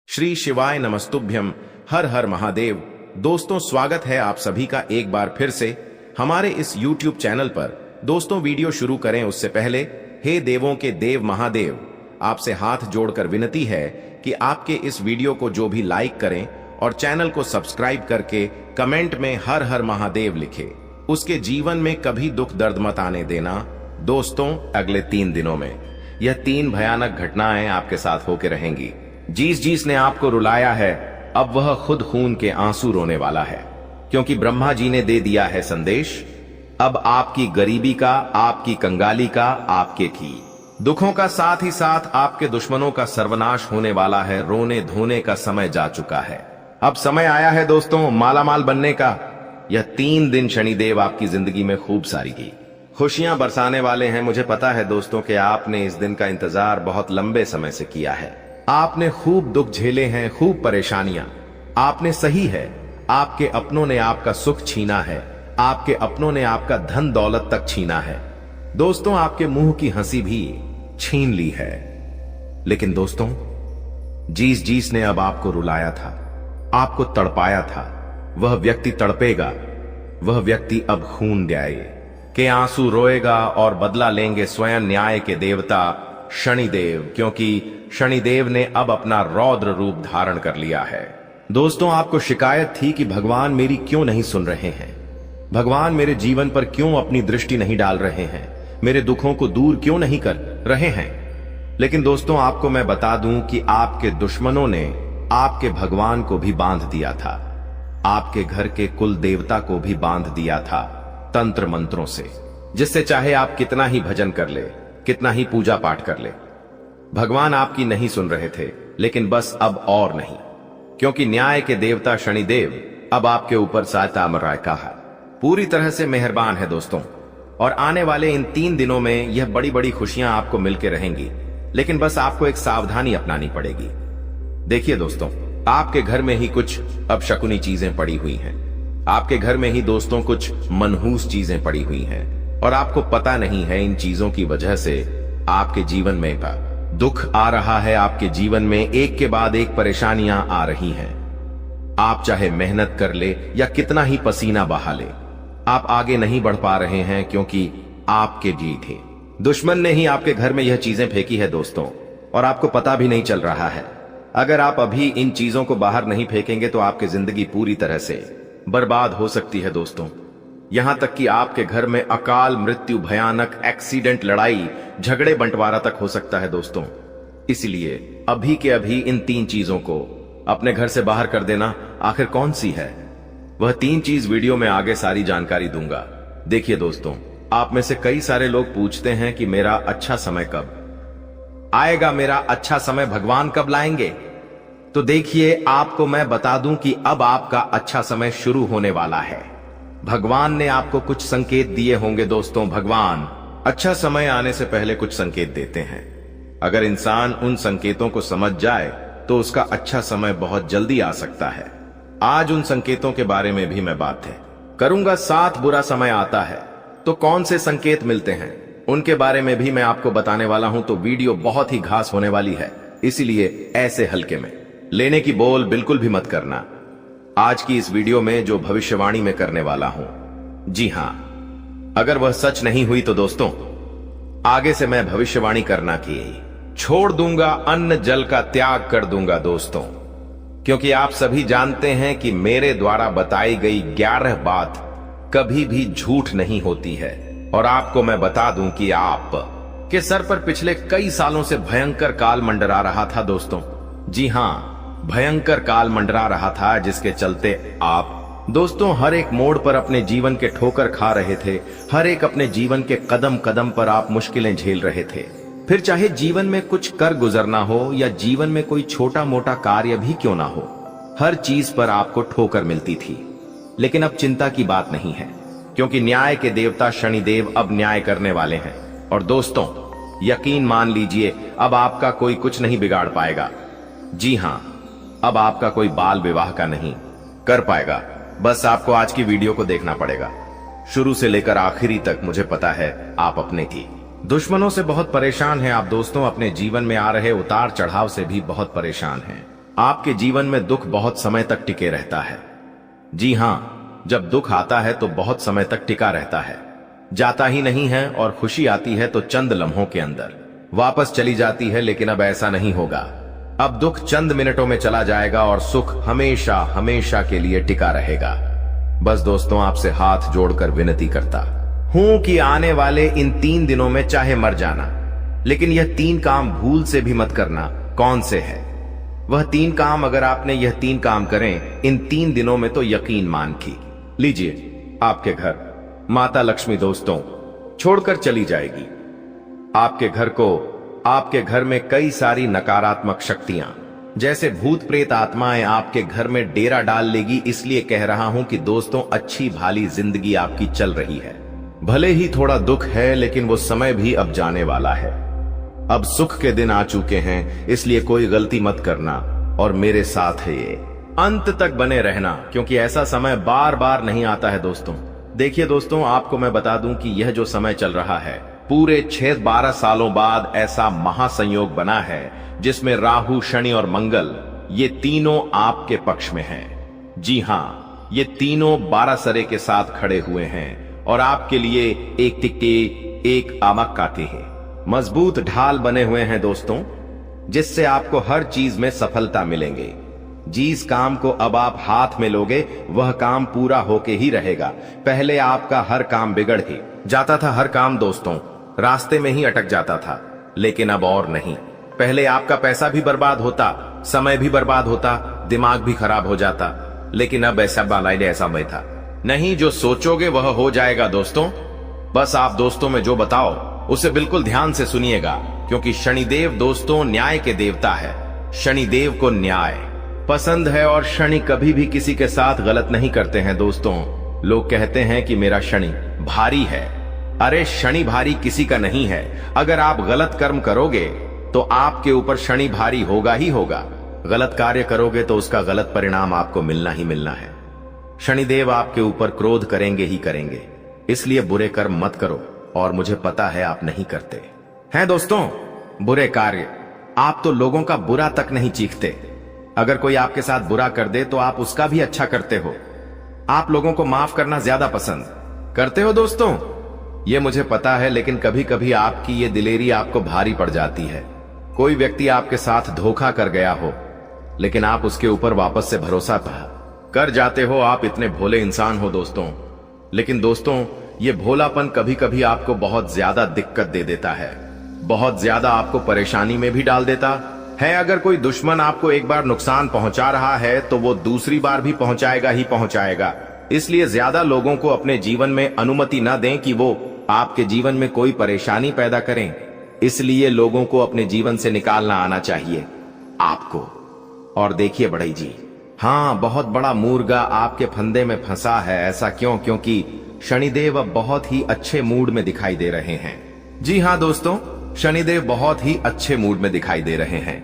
श्री शिवाय नमस्तुभ्यम। हर हर महादेव। दोस्तों, स्वागत है आप सभी का एक बार फिर से हमारे इस YouTube चैनल पर। दोस्तों, वीडियो शुरू करें उससे पहले हे देवों के देव महादेव, आपसे हाथ जोड़कर विनती है कि आपके इस वीडियो को जो भी लाइक करें और चैनल को सब्सक्राइब करके कमेंट में हर हर महादेव लिखे, उसके जीवन में कभी दुख दर्द मत आने देना। दोस्तों, अगले 3 दिनों में यह 3 भयानक घटनाएं आपके साथ होकर रहेंगी। जिस ने आपको रुलाया है, अब वह खुद खून के आंसू रोने वाला है, क्योंकि ब्रह्मा जी ने दे दिया है संदेश। अब आपकी गरीबी का, आपकी कंगाली का, आपके की दुखों का, साथ ही साथ आपके दुश्मनों का सर्वनाश होने वाला है। रोने धोने का समय जा चुका है। अब समय आया है दोस्तों मालामाल बनने का। यह 3 दिन शनिदेव आपकी जिंदगी में खूब सारी की खुशियां बरसाने वाले हैं। मुझे पता है दोस्तों कि आपने इस दिन का इंतजार बहुत लंबे समय से किया है। आपने खूब दुख झेले हैं, खूब परेशानियां। आपने सही है, आपके अपनों ने आपका सुख छीना है, आपके अपनों ने आपका धन दौलत तक छीना है। दोस्तों, आपके मुंह की हंसी भी छीन ली है। लेकिन दोस्तों, जिस ने अब आपको रुलाया था, आपको तड़पाया था, वह व्यक्ति तड़पेगा। वह व्यक्ति अब खून न्याय के आंसू रोएगा और बदला लेंगे स्वयं न्याय के देवता शनिदेव, क्योंकि शनिदेव ने अब अपना रौद्र रूप धारण कर लिया है। दोस्तों, आपको शिकायत थी कि भगवान मेरी क्यों नहीं सुन रहे हैं, भगवान मेरे जीवन पर क्यों अपनी दृष्टि नहीं डाल रहे हैं, मेरे दुखों को दूर क्यों नहीं कर रहे हैं। लेकिन दोस्तों, आपको मैं बता दूं कि आपके दुश्मनों ने आपके भगवान को भी बांध दिया था, आपके घर के कुल देवता को भी बांध दिया था तंत्र मंत्रों से, जिससे चाहे आप कितना ही भजन कर ले, कितना ही पूजा पाठ कर ले, भगवान आपकी नहीं सुन रहे थे। लेकिन बस अब और नहीं, क्योंकि न्याय के देवता शनिदेव अब आपके ऊपर सातामराय का है, पूरी तरह से मेहरबान है दोस्तों। और आने वाले इन 3 दिनों में यह बड़ी बड़ी खुशियां आपको मिलकर रहेंगी। लेकिन बस आपको एक सावधानी अपनानी पड़ेगी। देखिए दोस्तों, आपके घर में ही कुछ अपशकुनी चीजें पड़ी हुई हैं। आपके घर में ही दोस्तों कुछ मनहूस चीजें पड़ी हुई हैं, और आपको पता नहीं है इन चीजों की वजह से आपके जीवन में दुख आ रहा है। आपके जीवन में एक के बाद एक परेशानियां आ रही हैं। आप चाहे मेहनत कर ले या कितना ही पसीना बहा ले, आप आगे नहीं बढ़ पा रहे हैं, क्योंकि आपके जी थे दुश्मन ने ही आपके घर में यह चीजें फेंकी है दोस्तों, और आपको पता भी नहीं चल रहा है। अगर आप अभी इन चीजों को बाहर नहीं फेंकेंगे तो आपकी जिंदगी पूरी तरह से बर्बाद हो सकती है दोस्तों। यहां तक कि आपके घर में अकाल मृत्यु, भयानक एक्सीडेंट, लड़ाई झगड़े, बंटवारा तक हो सकता है दोस्तों। इसलिए अभी के अभी इन 3 चीजों को अपने घर से बाहर कर देना। आखिर कौन सी है वह 3 चीज, वीडियो में आगे सारी जानकारी दूंगा। देखिए दोस्तों, आप में से कई सारे लोग पूछते हैं कि मेरा अच्छा समय कब आएगा, मेरा अच्छा समय भगवान कब लाएंगे। तो देखिए, आपको मैं बता दूं कि अब आपका अच्छा समय शुरू होने वाला है। भगवान ने आपको कुछ संकेत दिए होंगे दोस्तों। भगवान अच्छा समय आने से पहले कुछ संकेत देते हैं। अगर इंसान उन संकेतों को समझ जाए तो उसका अच्छा समय बहुत जल्दी आ सकता है। आज उन संकेतों के बारे में भी मैं बात करूंगा। साथ बुरा समय आता है तो कौन से संकेत मिलते हैं, उनके बारे में भी मैं आपको बताने वाला हूं। तो वीडियो बहुत ही घास होने वाली है, इसीलिए ऐसे हल्के में लेने की बोल बिल्कुल भी मत करना। आज की इस वीडियो में जो भविष्यवाणी मैं करने वाला हूं, जी हां, अगर वह सच नहीं हुई तो दोस्तों आगे से मैं भविष्यवाणी करना की छोड़ दूंगा, अन्न जल का त्याग कर दूंगा दोस्तों। क्योंकि आप सभी जानते हैं कि मेरे द्वारा बताई गई 11 बात कभी भी झूठ नहीं होती है। और आपको मैं बता दूं कि आप के सर पर पिछले कई सालों से भयंकर काल मंडरा रहा था दोस्तों। जी हां, भयंकर काल मंडरा रहा था, जिसके चलते आप दोस्तों हर एक मोड़ पर अपने जीवन के ठोकर खा रहे थे। हर एक अपने जीवन के कदम कदम पर आप मुश्किलें झेल रहे थे। फिर चाहे जीवन में कुछ कर गुजरना हो या जीवन में कोई छोटा मोटा कार्य भी क्यों ना हो, हर चीज पर आपको ठोकर मिलती थी। लेकिन अब चिंता की बात नहीं है, क्योंकि न्याय के देवता शनिदेव अब न्याय करने वाले हैं। और दोस्तों यकीन मान लीजिए, अब आपका कोई कुछ नहीं बिगाड़ पाएगा। जी हां, अब आपका कोई बाल विवाह का नहीं कर पाएगा। बस आपको आज की वीडियो को देखना पड़ेगा शुरू से लेकर आखिरी तक। मुझे पता है आप अपने की दुश्मनों से बहुत परेशान हैं आप दोस्तों, अपने जीवन में आ रहे उतार चढ़ाव से भी बहुत परेशान हैं। आपके जीवन में दुख बहुत समय तक टिके रहता है। जी हां, जब दुख आता है तो बहुत समय तक टिका रहता है, जाता ही नहीं है। और खुशी आती है तो चंद लम्हों के अंदर वापस चली जाती है। लेकिन अब ऐसा नहीं होगा। अब दुख चंद मिनटों में चला जाएगा और सुख हमेशा हमेशा के लिए टिका रहेगा। बस दोस्तों, आपसे हाथ जोड़कर विनती करता हूं कि आने वाले इन 3 दिनों में चाहे मर जाना, लेकिन यह 3 काम भूल से भी मत करना। कौन से है वह 3 काम? अगर आपने यह 3 काम करें इन 3 दिनों में तो यकीन मान की लीजिए, आपके घर माता लक्ष्मी दोस्तों छोड़कर चली जाएगी। आपके घर को, आपके घर में कई सारी नकारात्मक शक्तियां जैसे भूत प्रेत आत्माएं आपके घर में डेरा डाल लेगी। इसलिए कह रहा हूं कि दोस्तों, अच्छी भाली जिंदगी आपकी चल रही है। भले ही थोड़ा दुख है, लेकिन वो समय भी अब जाने वाला है। अब सुख के दिन आ चुके हैं, इसलिए कोई गलती मत करना और मेरे साथ है ये अंत तक बने रहना, क्योंकि ऐसा समय बार बार नहीं आता है दोस्तों। देखिए दोस्तों, आपको मैं बता दूं कि यह जो समय चल रहा है, पूरे 6-12 सालों बाद ऐसा महासंयोग बना है जिसमें राहु, शनि और मंगल ये तीनों आपके पक्ष में हैं। जी हां, ये तीनों 12 सरे के साथ खड़े हुए हैं और आपके लिए एक टिक्के एक आमक काटे हैं। मजबूत ढाल बने हुए हैं दोस्तों, जिससे आपको हर चीज में सफलता मिलेंगे। जिस काम को अब आप हाथ में लोगे वह काम पूरा होके ही रहेगा। पहले आपका हर काम बिगड़ ही जाता था, हर काम दोस्तों रास्ते में ही अटक जाता था, लेकिन अब और नहीं। पहले आपका पैसा भी बर्बाद होता, समय भी बर्बाद होता, दिमाग भी खराब हो जाता, लेकिन अब ऐसा समय था नहीं। जो सोचोगे वह हो जाएगा दोस्तों। बस आप दोस्तों में जो बताओ उसे बिल्कुल ध्यान से सुनिएगा, क्योंकि शनिदेव दोस्तों न्याय के देवता है। शनिदेव को न्याय पसंद है और शनि कभी भी किसी के साथ गलत नहीं करते हैं दोस्तों। लोग कहते हैं कि मेरा शनि भारी है। अरे शनि भारी किसी का नहीं है। अगर आप गलत कर्म करोगे तो आपके ऊपर शनि भारी होगा ही होगा। गलत कार्य करोगे तो उसका गलत परिणाम आपको मिलना ही मिलना है। शनिदेव आपके ऊपर क्रोध करेंगे ही करेंगे, इसलिए बुरे कर्म मत करो। और मुझे पता है आप नहीं करते हैं दोस्तों बुरे कार्य। आप तो लोगों का बुरा तक नहीं चीखते। अगर कोई आपके साथ बुरा कर दे तो आप उसका भी अच्छा करते हो। आप लोगों को माफ करना ज्यादा पसंद करते हो दोस्तों, ये मुझे पता है। लेकिन कभी कभी आपकी ये दिलेरी आपको भारी पड़ जाती है। कोई व्यक्ति आपके साथ धोखा कर गया हो, लेकिन आप उसके ऊपर वापस से भरोसा कर जाते हो। आप इतने भोले इंसान हो दोस्तों, लेकिन दोस्तों ये भोलापन कभी कभी आपको बहुत ज्यादा दिक्कत दे देता है, बहुत ज्यादा आपको परेशानी में भी डाल देता है। अगर कोई दुश्मन आपको एक बार नुकसान पहुंचा रहा है तो वो दूसरी बार भी पहुंचाएगा ही पहुंचाएगा। इसलिए ज्यादा लोगों को अपने जीवन में अनुमति न दें कि वो आपके जीवन में कोई परेशानी पैदा करें। इसलिए लोगों को अपने जीवन से निकालना आना चाहिए आपको। और देखिए बढ़ई जी, हाँ, बहुत बड़ा मुर्गा आपके फंदे में फंसा है। ऐसा क्यों? क्योंकि शनिदेव अब बहुत ही अच्छे मूड में दिखाई दे रहे हैं। जी हाँ दोस्तों, शनिदेव बहुत ही अच्छे मूड में दिखाई दे रहे हैं।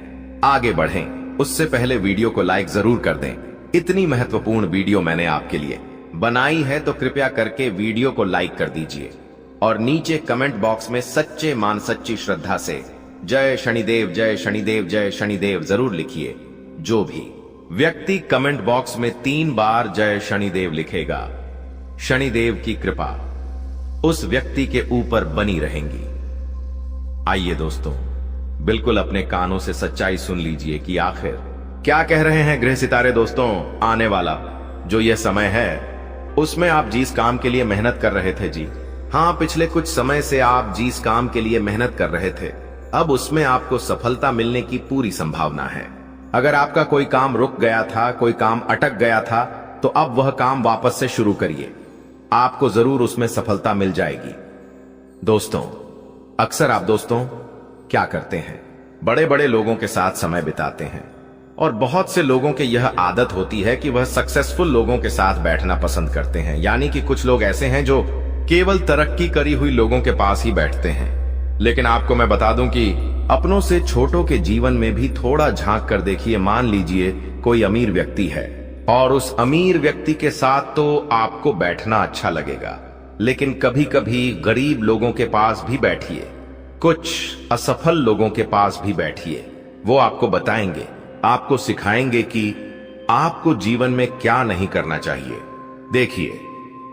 आगे बढ़ें उससे पहले वीडियो को लाइक जरूर कर दें। इतनी महत्वपूर्ण वीडियो मैंने आपके लिए बनाई है, तो कृपया करके वीडियो को लाइक कर दीजिए और नीचे कमेंट बॉक्स में सच्चे मान सच्ची श्रद्धा से जय शनिदेव, जय शनिदेव, जय शनिदेव जरूर लिखिए। जो भी व्यक्ति कमेंट बॉक्स में 3 बार जय शनिदेव लिखेगा, शनिदेव की कृपा उस व्यक्ति के ऊपर बनी रहेंगी। आइए दोस्तों, बिल्कुल अपने कानों से सच्चाई सुन लीजिए कि आखिर क्या कह रहे हैं ग्रह सितारे दोस्तों। आने वाला जो यह समय है उसमें आप जिस काम के लिए मेहनत कर रहे थे, जी हाँ, पिछले कुछ समय से आप जिस काम के लिए मेहनत कर रहे थे, अब उसमें आपको सफलता मिलने की पूरी संभावना है। अगर आपका कोई काम रुक गया था, कोई काम अटक गया था, तो अब वह काम वापस से शुरू करिए, आपको जरूर उसमें सफलता मिल जाएगी। दोस्तों, अक्सर आप दोस्तों क्या करते हैं, बड़े बड़े लोगों के साथ समय बिताते हैं और बहुत से लोगों के यह आदत होती है कि वह सक्सेसफुल लोगों के साथ बैठना पसंद करते हैं। यानी कि कुछ लोग ऐसे हैं जो केवल तरक्की करी हुई लोगों के पास ही बैठते हैं। लेकिन आपको मैं बता दूं कि अपनों से छोटों के जीवन में भी थोड़ा झांक कर देखिए। मान लीजिए कोई अमीर व्यक्ति है और उस अमीर व्यक्ति के साथ तो आपको बैठना अच्छा लगेगा, लेकिन कभी कभी गरीब लोगों के पास भी बैठिए, कुछ असफल लोगों के पास भी बैठिए। वो आपको बताएंगे आपको सिखाएंगे कि आपको जीवन में क्या नहीं करना चाहिए। देखिए,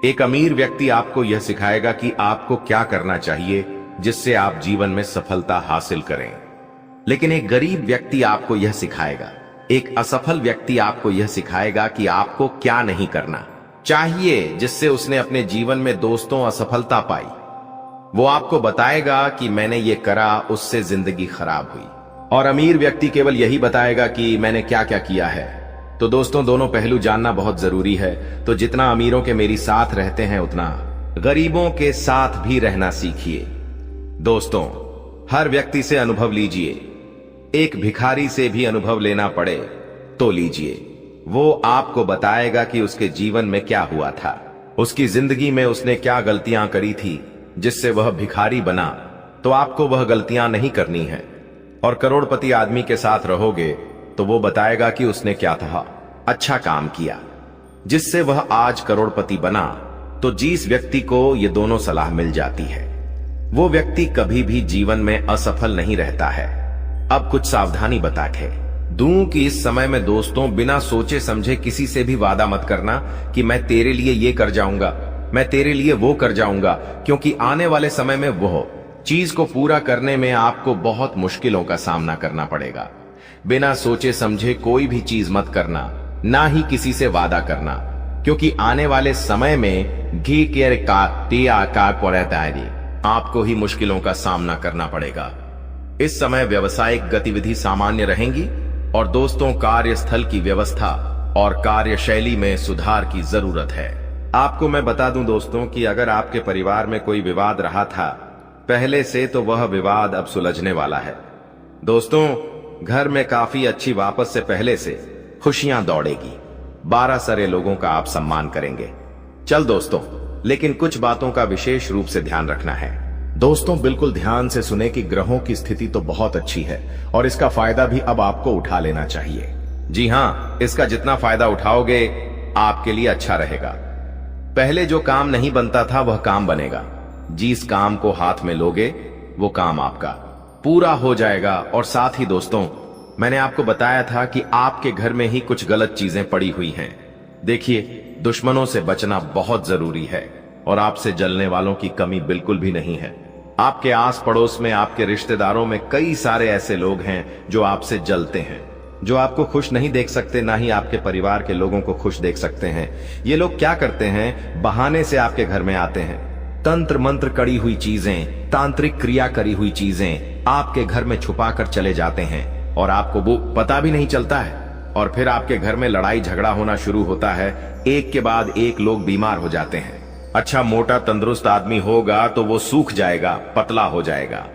एक अमीर व्यक्ति आपको यह सिखाएगा कि आपको क्या करना चाहिए जिससे आप जीवन में सफलता हासिल करें, लेकिन एक गरीब व्यक्ति आपको यह सिखाएगा, एक असफल व्यक्ति आपको यह सिखाएगा कि आपको क्या नहीं करना चाहिए जिससे उसने अपने जीवन में दोस्तों असफलता पाई। वो आपको बताएगा कि मैंने ये करा, उससे जिंदगी खराब हुई, और अमीर व्यक्ति केवल यही बताएगा कि मैंने क्या क्या किया है। तो दोस्तों, दोनों पहलू जानना बहुत जरूरी है। तो जितना अमीरों के मेरी साथ रहते हैं, उतना गरीबों के साथ भी रहना सीखिए। दोस्तों, हर व्यक्ति से अनुभव लीजिए। एक भिखारी से भी अनुभव लेना पड़े तो लीजिए। वो आपको बताएगा कि उसके जीवन में क्या हुआ था, उसकी जिंदगी में उसने क्या गलतियां करी थी जिससे वह भिखारी बना। तो आपको वह गलतियां नहीं करनी है। और करोड़पति आदमी के साथ रहोगे तो वो बताएगा कि उसने क्या था अच्छा काम किया जिससे वह आज करोड़पति बना। तो जिस व्यक्ति को ये दोनों सलाह मिल जाती है, वो व्यक्ति कभी भी जीवन में असफल नहीं रहता है। अब कुछ सावधानी बता के दूं कि इस समय में दोस्तों, बिना सोचे समझे किसी से भी वादा मत करना कि मैं तेरे लिए ये कर जाऊंगा, मैं तेरे लिए वो कर जाऊंगा, क्योंकि आने वाले समय में वो चीज को पूरा करने में आपको बहुत मुश्किलों का सामना करना पड़ेगा। बिना सोचे समझे कोई भी चीज मत करना, ना ही किसी से वादा करना, क्योंकि आने वाले समय में घी के आपको ही मुश्किलों का सामना करना पड़ेगा। इस समय व्यवसायिक गतिविधि सामान्य रहेंगी और दोस्तों, कार्यस्थल की व्यवस्था और कार्यशैली में सुधार की जरूरत है। आपको मैं बता दूं दोस्तों कि अगर आपके परिवार में कोई विवाद रहा था पहले से, तो वह विवाद अब सुलझने वाला है। दोस्तों, घर में काफी अच्छी वापस से पहले से खुशियां दौड़ेगी। 12 सारे लोगों का आप सम्मान करेंगे। चल दोस्तों, लेकिन कुछ बातों का विशेष रूप से ध्यान रखना है। दोस्तों, बिल्कुल ध्यान से सुने कि ग्रहों की स्थिति तो बहुत अच्छी है और इसका फायदा भी अब आपको उठा लेना चाहिए। जी हाँ, इसका जितना फायदा उठाओगे आपके लिए अच्छा रहेगा। पहले जो काम नहीं बनता था वह काम बनेगा। जिस काम को हाथ में लोगे वो काम आपका पूरा हो जाएगा। और साथ ही दोस्तों, मैंने आपको बताया था कि आपके घर में ही कुछ गलत चीजें पड़ी हुई हैं। देखिए, दुश्मनों से बचना बहुत जरूरी है और आपसे जलने वालों की कमी बिल्कुल भी नहीं है। आपके आस पड़ोस में, आपके रिश्तेदारों में कई सारे ऐसे लोग हैं जो आपसे जलते हैं, जो आपको खुश नहीं देख सकते, ना ही आपके परिवार के लोगों को खुश देख सकते हैं। ये लोग क्या करते हैं, बहाने से आपके घर में आते हैं। तंत्र मंत्र करी हुई चीजें, तांत्रिक क्रिया करी हुई चीजें आपके घर में छुपा कर चले जाते हैं और आपको वो पता भी नहीं चलता है। और फिर आपके घर में लड़ाई झगड़ा होना शुरू होता है। एक के बाद एक लोग बीमार हो जाते हैं। अच्छा मोटा तंदुरुस्त आदमी होगा तो वो सूख जाएगा, पतला हो जाएगा।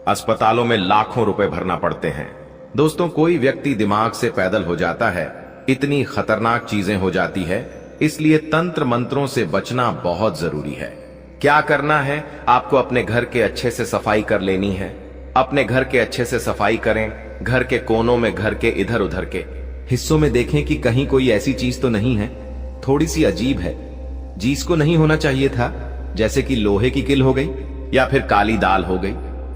अस्पतालों में लाखों रुपए भरना पड़ते हैं। दोस्तों, कोई व्यक्ति दिमाग से पैदल हो जाता है, इतनी खतरनाक चीजें हो जाती है। इसलिए तंत्र मंत्रों से बचना बहुत जरूरी है। क्या करना है, आपको अपने घर के अच्छे से सफाई कर लेनी है। अपने घर के अच्छे से सफाई करें। घर के कोनों में, घर के इधर उधर के हिस्सों में देखें कि कहीं कोई ऐसी चीज तो नहीं है थोड़ी सी अजीब है, जिसको नहीं होना चाहिए था, जैसे कि लोहे की किल हो गई, या फिर काली दाल हो गई,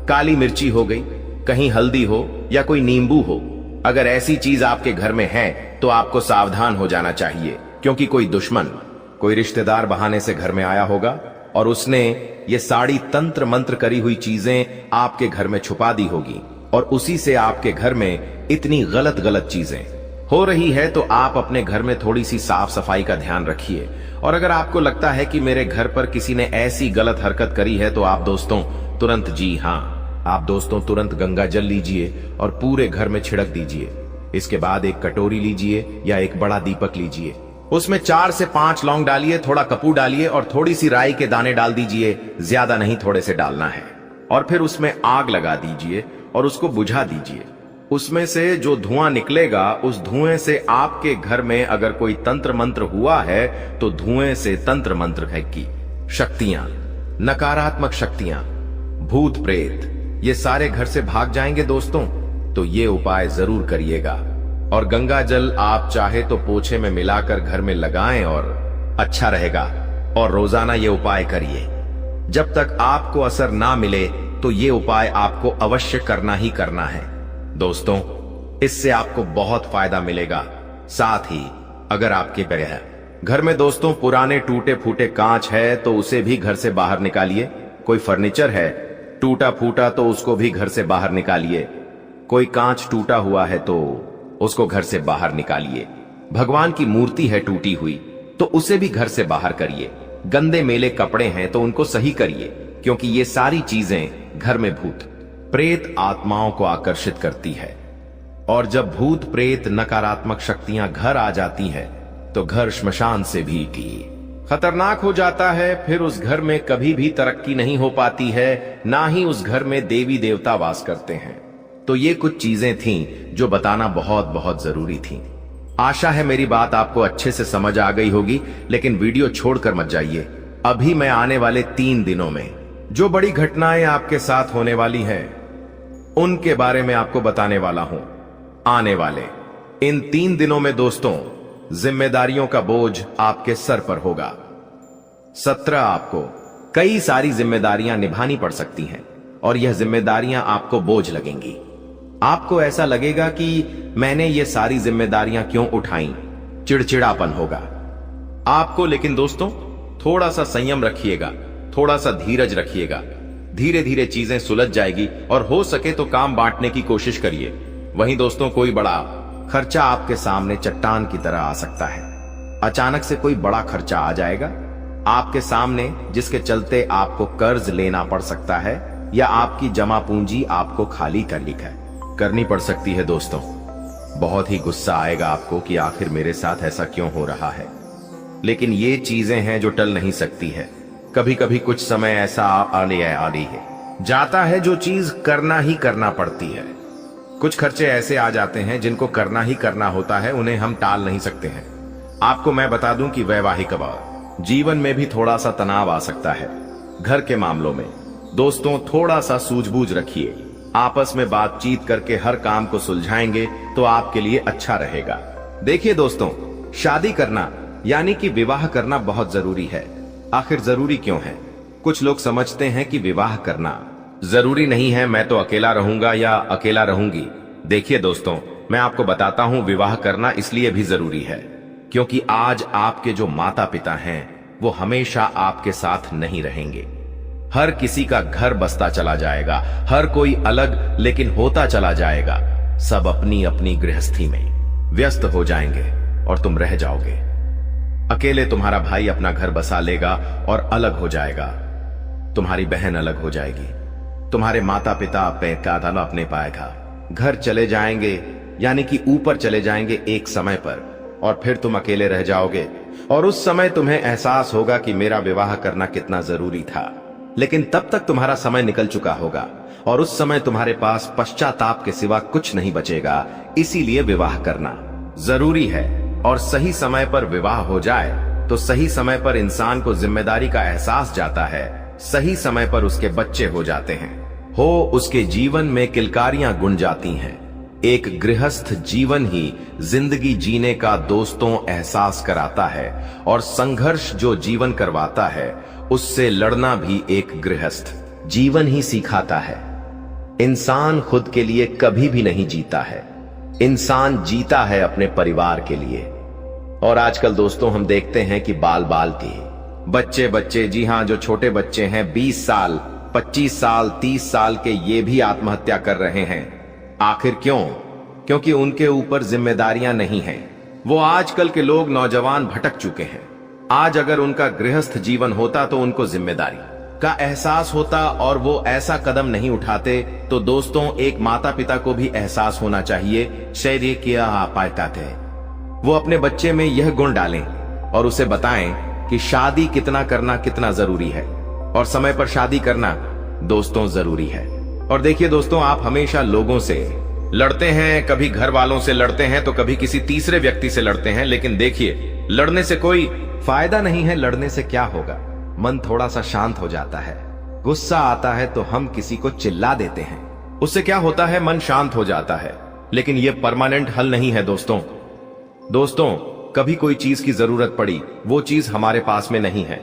काली मिर्ची हो गई, कहीं हल्दी हो या कोई नींबू हो। अगर ऐसी चीज आपके घर में है तो आपको सावधान हो जाना चाहिए, क्योंकि कोई दुश्मन, कोई रिश्तेदार बहाने से घर में आया होगा और उसने ये साड़ी तंत्र मंत्र करी हुई चीजें आपके घर में छुपा दी होगी और उसी से आपके घर में इतनी गलत गलत चीजें हो रही है। तो आप अपने घर में थोड़ी सी साफ सफाई का ध्यान रखिए। और अगर आपको लगता है कि मेरे घर पर किसी ने ऐसी गलत हरकत करी है तो आप दोस्तों तुरंत, जी हाँ, आप दोस्तों तुरंत गंगा जल लीजिए और पूरे घर में छिड़क दीजिए। इसके बाद एक कटोरी लीजिए या एक बड़ा दीपक लीजिए, उसमें 4 से 5 लौंग डालिए, थोड़ा कपूर डालिए और थोड़ी सी राई के दाने डाल दीजिए। ज्यादा नहीं, थोड़े से डालना है। और फिर उसमें आग लगा दीजिए और उसको बुझा दीजिए। उसमें से जो धुआं निकलेगा, उस धुएं से आपके घर में अगर कोई तंत्र मंत्र हुआ है तो धुएं से तंत्र मंत्र की शक्तियां, नकारात्मक शक्तियां, भूत प्रेत, ये सारे घर से भाग जाएंगे दोस्तों। तो ये उपाय जरूर करिएगा। और गंगा जल आप चाहे तो पोछे में मिलाकर घर में लगाएं और अच्छा रहेगा। और रोजाना ये उपाय करिए। जब तक आपको असर ना मिले तो ये उपाय आपको अवश्य करना ही करना है। दोस्तों, इससे आपको बहुत फायदा मिलेगा। साथ ही अगर आपके घर में दोस्तों पुराने टूटे फूटे कांच है तो उसे भी घर से बाहर निकालिए। कोई फर्नीचर है टूटा फूटा तो उसको भी घर से बाहर निकालिए। कोई कांच टूटा हुआ है तो उसको घर से बाहर निकालिए। भगवान की मूर्ति है टूटी हुई तो उसे भी घर से बाहर करिए। गंदे मेले कपड़े हैं तो उनको सही करिए, क्योंकि ये सारी चीजें घर में भूत प्रेत आत्माओं को आकर्षित करती है। और जब भूत प्रेत नकारात्मक शक्तियां घर आ जाती हैं तो घर श्मशान से भी खतरनाक हो जाता है। फिर उस घर में कभी भी तरक्की नहीं हो पाती है, ना ही उस घर में देवी देवता वास करते हैं। तो ये कुछ चीजें थीं जो बताना बहुत बहुत जरूरी थी। आशा है मेरी बात आपको अच्छे से समझ आ गई होगी, लेकिन वीडियो छोड़कर मत जाइए। अभी मैं आने वाले 3 दिनों में जो बड़ी घटनाएं आपके साथ होने वाली हैं उनके बारे में आपको बताने वाला हूं। आने वाले इन 3 दिनों में दोस्तों जिम्मेदारियों का बोझ आपके सर पर होगा। 17 आपको कई सारी जिम्मेदारियां निभानी पड़ सकती हैं और यह जिम्मेदारियां आपको बोझ लगेंगी। आपको ऐसा लगेगा कि मैंने ये सारी जिम्मेदारियां क्यों उठाई, चिड़चिड़ापन होगा आपको। लेकिन दोस्तों थोड़ा सा संयम रखिएगा, थोड़ा सा धीरज रखिएगा। धीरे धीरे चीजें सुलझ जाएगी और हो सके तो काम बांटने की कोशिश करिए। वहीं दोस्तों कोई बड़ा खर्चा आपके सामने चट्टान की तरह आ सकता है। अचानक से कोई बड़ा खर्चा आ जाएगा आपके सामने, जिसके चलते आपको कर्ज लेना पड़ सकता है या आपकी जमा पूंजी आपको खाली करनी पड़ सकती है। दोस्तों बहुत ही गुस्सा आएगा आपको कि आखिर मेरे साथ ऐसा क्यों हो रहा है, लेकिन ये चीजें हैं जो टल नहीं सकती है। कभी कभी कुछ समय ऐसा आने है जाता है जो चीज करना ही करना पड़ती है। कुछ खर्चे ऐसे आ जाते हैं जिनको करना ही करना होता है, उन्हें हम टाल नहीं सकते हैं। आपको मैं बता दूं कि वैवाहिक जीवन में भी थोड़ा सा तनाव आ सकता है। घर के मामलों में दोस्तों थोड़ा सा सूझबूझ रखिए। आपस में बातचीत करके हर काम को सुलझाएंगे तो आपके लिए अच्छा रहेगा। देखिए दोस्तों, शादी करना यानी कि विवाह करना बहुत जरूरी है। आखिर जरूरी क्यों है? कुछ लोग समझते हैं कि विवाह करना जरूरी नहीं है, मैं तो अकेला रहूंगा या अकेला रहूंगी। देखिए दोस्तों, मैं आपको बताता हूं विवाह करना इसलिए भी जरूरी है क्योंकि आज आपके जो माता पिता हैं वो हमेशा आपके साथ नहीं रहेंगे। हर किसी का घर बसता चला जाएगा, हर कोई अलग लेकिन होता चला जाएगा। सब अपनी अपनी गृहस्थी में व्यस्त हो जाएंगे और तुम रह जाओगे अकेले। तुम्हारा भाई अपना घर बसा लेगा और अलग हो जाएगा। तुम्हारी बहन अलग हो जाएगी। तुम्हारे माता पिता पैर का आधा अपने पाएगा। घर चले जाएंगे यानी कि ऊपर चले जाएंगे एक समय पर, और फिर तुम अकेले रह जाओगे। और उस समय तुम्हें एहसास होगा कि मेरा विवाह करना कितना जरूरी था। लेकिन तब तक तुम्हारा समय निकल चुका होगा और उस समय तुम्हारे पास पश्चाताप के सिवा कुछ नहीं बचेगा। इसीलिए विवाह करना जरूरी है। और सही समय पर विवाह हो जाए तो सही समय पर इंसान को जिम्मेदारी का एहसास जाता है। सही समय पर उसके बच्चे हो जाते हैं, उसके जीवन में किलकारियां गुंज जाती हैं। एक गृहस्थ जीवन ही जिंदगी जीने का दोस्तों एहसास कराता है, और संघर्ष जो जीवन करवाता है उससे लड़ना भी एक गृहस्थ जीवन ही सिखाता है। इंसान खुद के लिए कभी भी नहीं जीता है, इंसान जीता है अपने परिवार के लिए। और आजकल दोस्तों हम देखते हैं कि बाल के बच्चे, जी हां, जो छोटे बच्चे हैं 20 साल 25 साल 30 साल के, ये भी आत्महत्या कर रहे हैं। आखिर क्यों? क्योंकि उनके ऊपर जिम्मेदारियां नहीं हैं। वो आजकल के लोग नौजवान भटक चुके हैं। आज अगर उनका गृहस्थ जीवन होता तो उनको जिम्मेदारी का एहसास होता और वो ऐसा कदम नहीं उठाते। तो दोस्तों एक माता पिता को भी एहसास होना चाहिए, शैर्य किया पाता थे। वो अपने बच्चे में यह गुण डालें और उसे बताएं कि शादी करना कितना जरूरी है, और समय पर शादी करना दोस्तों जरूरी है। और देखिए दोस्तों, आप हमेशा लोगों से लड़ते हैं, कभी घर वालों से लड़ते हैं तो कभी किसी तीसरे व्यक्ति से लड़ते हैं। लेकिन देखिए, लड़ने से कोई फायदा नहीं है। लड़ने से क्या होगा? मन थोड़ा सा शांत हो जाता है। गुस्सा आता है तो हम किसी को चिल्ला देते हैं, उससे क्या होता है? मन शांत हो जाता है। लेकिन यह परमानेंट हल नहीं है दोस्तों। कभी कोई चीज की जरूरत पड़ी, वो चीज हमारे पास में नहीं है,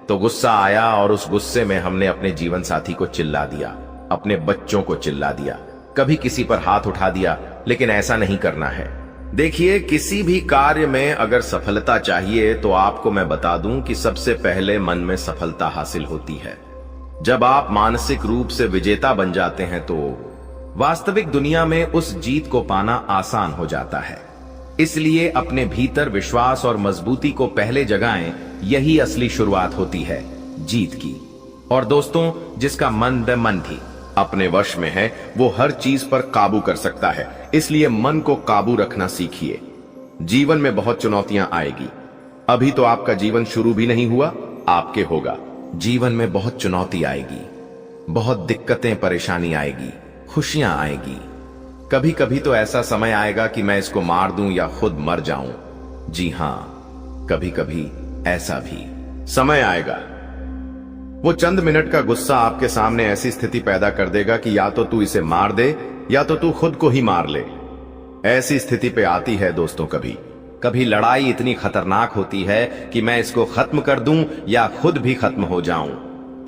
तो गुस्सा आया और उस गुस्से में हमने अपने जीवन साथी को चिल्ला दिया, अपने बच्चों को चिल्ला दिया, कभी किसी पर हाथ उठा दिया लेकिन ऐसा नहीं करना है। देखिए, किसी भी कार्य में अगर सफलता चाहिए तो आपको मैं बता दूं कि सबसे पहले मन में सफलता हासिल होती है। जब आप मानसिक रूप से विजेता बन जाते हैं तो वास्तविक दुनिया में उस जीत को पाना आसान हो जाता है। इसलिए अपने भीतर विश्वास और मजबूती को पहले जगाएं, यही असली शुरुआत होती है जीत की। और दोस्तों, जिसका मन भी अपने वश में है, वो हर चीज पर काबू कर सकता है। इसलिए मन को काबू रखना सीखिए। जीवन में बहुत चुनौतियां आएगी। अभी तो आपका जीवन शुरू भी नहीं हुआ, आपके होगा। जीवन में बहुत चुनौती आएगी, बहुत दिक्कतें परेशानी आएगी, खुशियां आएगी। कभी कभी तो ऐसा समय आएगा कि मैं इसको मार दूं या खुद मर जाऊं। जी हां, कभी कभी ऐसा भी समय आएगा। वो चंद मिनट का गुस्सा आपके सामने ऐसी स्थिति पैदा कर देगा कि या तो तू इसे मार दे या तो तू खुद को ही मार ले। ऐसी स्थिति पे आती है दोस्तों कभी कभी लड़ाई इतनी खतरनाक होती है कि मैं इसको खत्म कर दूं या खुद भी खत्म हो जाऊं।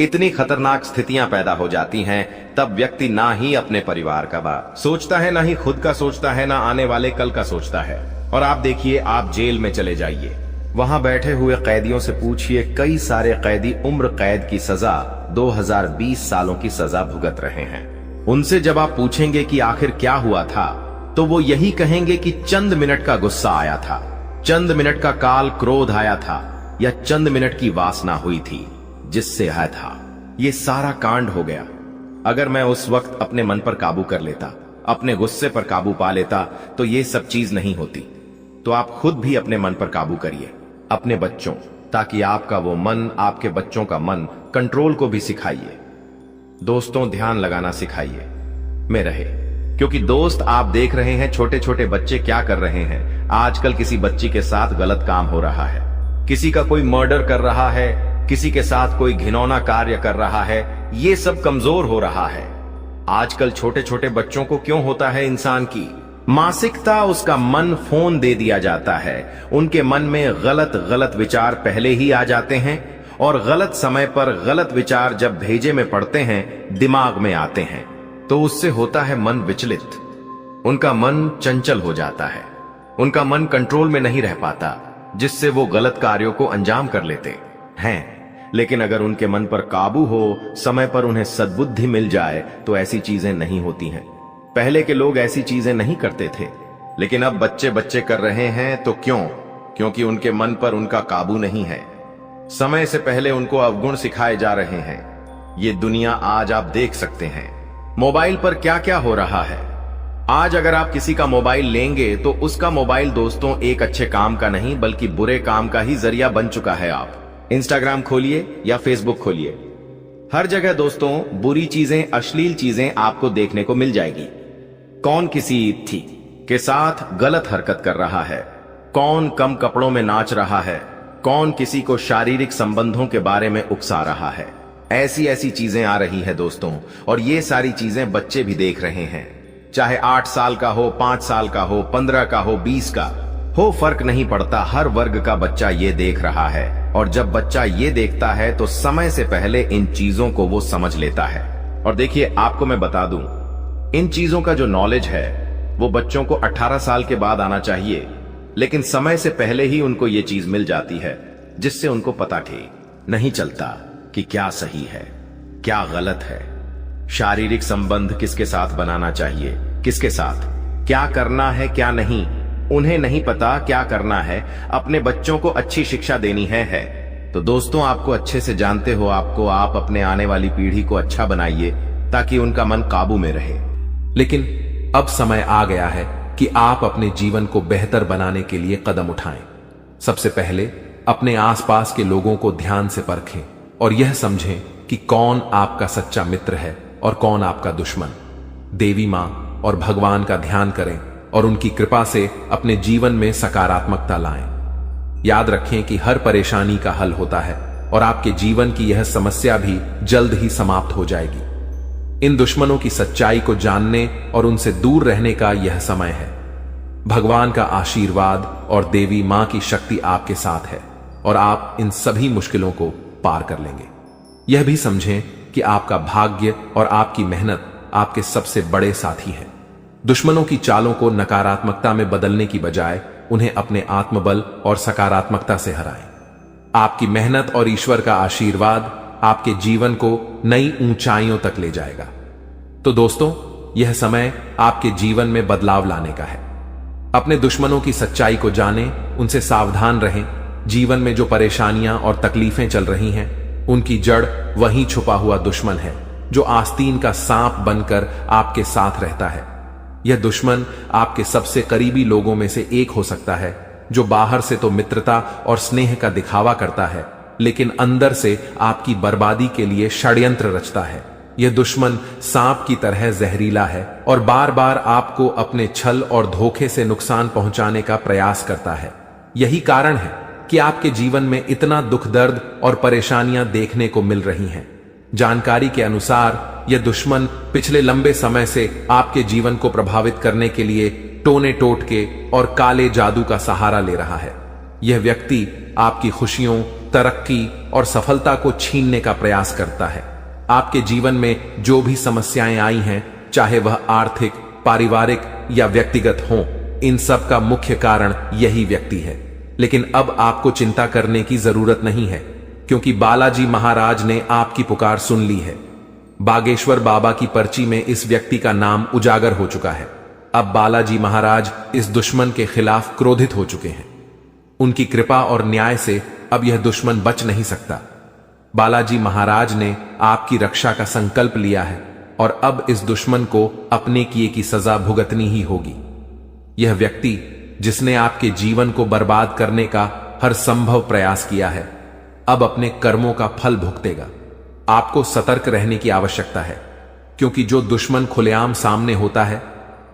इतनी खतरनाक स्थितियां पैदा हो जाती हैं, तब व्यक्ति ना ही अपने परिवार का बात सोचता है, ना ही खुद का सोचता है, ना आने वाले कल का सोचता है। और आप देखिए, आप जेल में चले जाइए, वहां बैठे हुए कैदियों से पूछिए, कई सारे कैदी उम्र कैद की सजा 2020 सालों की सजा भुगत रहे हैं। उनसे जब आप पूछेंगे कि आखिर क्या हुआ था, तो वो यही कहेंगे कि चंद मिनट का गुस्सा आया था, चंद मिनट का काल क्रोध आया था, या चंद मिनट की वासना हुई थी जिससे आया था। ये सारा कांड हो गया। अगर मैं उस वक्त अपने मन पर काबू कर लेता, अपने गुस्से पर काबू पा लेता, तो ये सब चीज नहीं होती। तो आप खुद भी अपने मन पर काबू करिए, अपने बच्चों, ताकि आपका वो मन, आपके बच्चों का मन कंट्रोल को भी सिखाइए। दोस्तों, ध्यान लगाना सिखाइए में रहे, क्योंकि दोस्त आप देख रहे हैं छोटे छोटे बच्चे क्या कर रहे हैं। आजकल किसी बच्ची के साथ गलत काम हो रहा है, किसी का कोई मर्डर कर रहा है, किसी के साथ कोई घिनौना कार्य कर रहा है। ये सब कमजोर हो रहा है। आजकल छोटे छोटे बच्चों को क्यों होता है इंसान की मानसिकता, उसका मन फोन दे दिया जाता है। उनके मन में गलत गलत विचार पहले ही आ जाते हैं, और गलत समय पर गलत विचार जब भेजे में पड़ते हैं, दिमाग में आते हैं, तो उससे होता है मन विचलित। उनका मन चंचल हो जाता है, उनका मन कंट्रोल में नहीं रह पाता, जिससे वो गलत कार्यों को अंजाम कर लेते हैं। लेकिन अगर उनके मन पर काबू हो, समय पर उन्हें सद्बुद्धि मिल जाए, तो ऐसी चीजें नहीं होती हैं। पहले के लोग ऐसी चीजें नहीं करते थे, लेकिन अब बच्चे बच्चे कर रहे हैं। तो क्यों? क्योंकि उनके मन पर उनका काबू नहीं है। समय से पहले उनको अवगुण सिखाए जा रहे हैं। ये दुनिया आज आप देख सकते हैं, मोबाइल पर क्या क्या हो रहा है। आज अगर आप किसी का मोबाइल लेंगे, तो उसका मोबाइल दोस्तों एक अच्छे काम का नहीं, बल्कि बुरे काम का ही जरिया बन चुका है। आप इंस्टाग्राम खोलिए या फेसबुक खोलिए, हर जगह दोस्तों बुरी चीजें, अश्लील चीजें आपको देखने को मिल जाएगी। कौन किसी थी के साथ गलत हरकत कर रहा है, कौन कम कपड़ों में नाच रहा है, कौन किसी को शारीरिक संबंधों के बारे में उकसा रहा है। ऐसी ऐसी चीजें आ रही है दोस्तों, और ये सारी चीजें बच्चे भी देख रहे हैं। चाहे 8 साल का हो, 5 साल का हो, 15 का हो, 20 का हो, फर्क नहीं पड़ता। हर वर्ग का बच्चा ये देख रहा है, और जब बच्चा ये देखता है तो समय से पहले इन चीजों को वो समझ लेता है। और देखिए, आपको मैं बता दूं, इन चीजों का जो नॉलेज है वो बच्चों को 18 साल के बाद आना चाहिए, लेकिन समय से पहले ही उनको ये चीज मिल जाती है, जिससे उनको पता ठीक नहीं चलता कि क्या सही है, क्या गलत है, शारीरिक संबंध किसके साथ बनाना चाहिए, किसके साथ, क्या करना है, क्या नहीं। उन्हें नहीं पता क्या करना है। अपने बच्चों को अच्छी शिक्षा देनी है। तो दोस्तों, आपको अच्छे से जानते हो, आप अपने आने वाली पीढ़ी को अच्छा बनाइए, ताकि उनका मन काबू में रहे। लेकिन अब समय आ गया है कि आप अपने जीवन को बेहतर बनाने के लिए कदम उठाएं। सबसे पहले अपने आसपास के लोगों को ध्यान से परखें और यह समझें कि कौन आपका सच्चा मित्र है और कौन आपका दुश्मन। देवी मां और भगवान का ध्यान करें और उनकी कृपा से अपने जीवन में सकारात्मकता लाएं। याद रखें कि हर परेशानी का हल होता है, और आपके जीवन की यह समस्या भी जल्द ही समाप्त हो जाएगी। इन दुश्मनों की सच्चाई को जानने और उनसे दूर रहने का यह समय है। भगवान का आशीर्वाद और देवी मां की शक्ति आपके साथ है, और आप इन सभी मुश्किलों को पार कर लेंगे। यह भी समझें कि आपका भाग्य और आपकी मेहनत आपके सबसे बड़े साथी हैं। दुश्मनों की चालों को नकारात्मकता में बदलने की बजाय उन्हें अपने आत्मबल और सकारात्मकता से हराएं। आपकी मेहनत और ईश्वर का आशीर्वाद आपके जीवन को नई ऊंचाइयों तक ले जाएगा। तो दोस्तों, यह समय आपके जीवन में बदलाव लाने का है। अपने दुश्मनों की सच्चाई को जानें, उनसे सावधान रहें। जीवन में जो परेशानियां और तकलीफें चल रही हैं, उनकी जड़ वहीं छुपा हुआ दुश्मन है जो आस्तीन का सांप बनकर आपके साथ रहता है। यह दुश्मन आपके सबसे करीबी लोगों में से एक हो सकता है, जो बाहर से तो मित्रता और स्नेह का दिखावा करता है, लेकिन अंदर से आपकी बर्बादी के लिए षड्यंत्र रचता है। यह दुश्मन सांप की तरह जहरीला है और बार बार आपको अपने छल और धोखे से नुकसान पहुंचाने का प्रयास करता है। यही कारण है कि आपके जीवन में इतना दुख दर्द और परेशानियां देखने को मिल रही हैं। जानकारी के अनुसार यह दुश्मन पिछले लंबे समय से आपके जीवन को प्रभावित करने के लिए टोने टोटके और काले जादू का सहारा ले रहा है। यह व्यक्ति आपकी खुशियों, तरक्की और सफलता को छीनने का प्रयास करता है। आपके जीवन में जो भी समस्याएं आई हैं, चाहे वह आर्थिक, पारिवारिक या व्यक्तिगत हों, इन सब का मुख्य कारण यही व्यक्ति है। लेकिन अब आपको चिंता करने की जरूरत नहीं है, क्योंकि बालाजी महाराज ने आपकी पुकार सुन ली है। बागेश्वर बाबा की पर्ची में इस व्यक्ति का नाम उजागर हो चुका है। अब बालाजी महाराज इस दुश्मन के खिलाफ क्रोधित हो चुके हैं। उनकी कृपा और न्याय से अब यह दुश्मन बच नहीं सकता। बालाजी महाराज ने आपकी रक्षा का संकल्प लिया है और अब इस दुश्मन को अपने किए की सजा भुगतनी ही होगी। यह व्यक्ति जिसने आपके जीवन को बर्बाद करने का हर संभव प्रयास किया है, अब अपने कर्मों का फल भुगतेगा। आपको सतर्क रहने की आवश्यकता है, क्योंकि जो दुश्मन खुलेआम सामने होता है,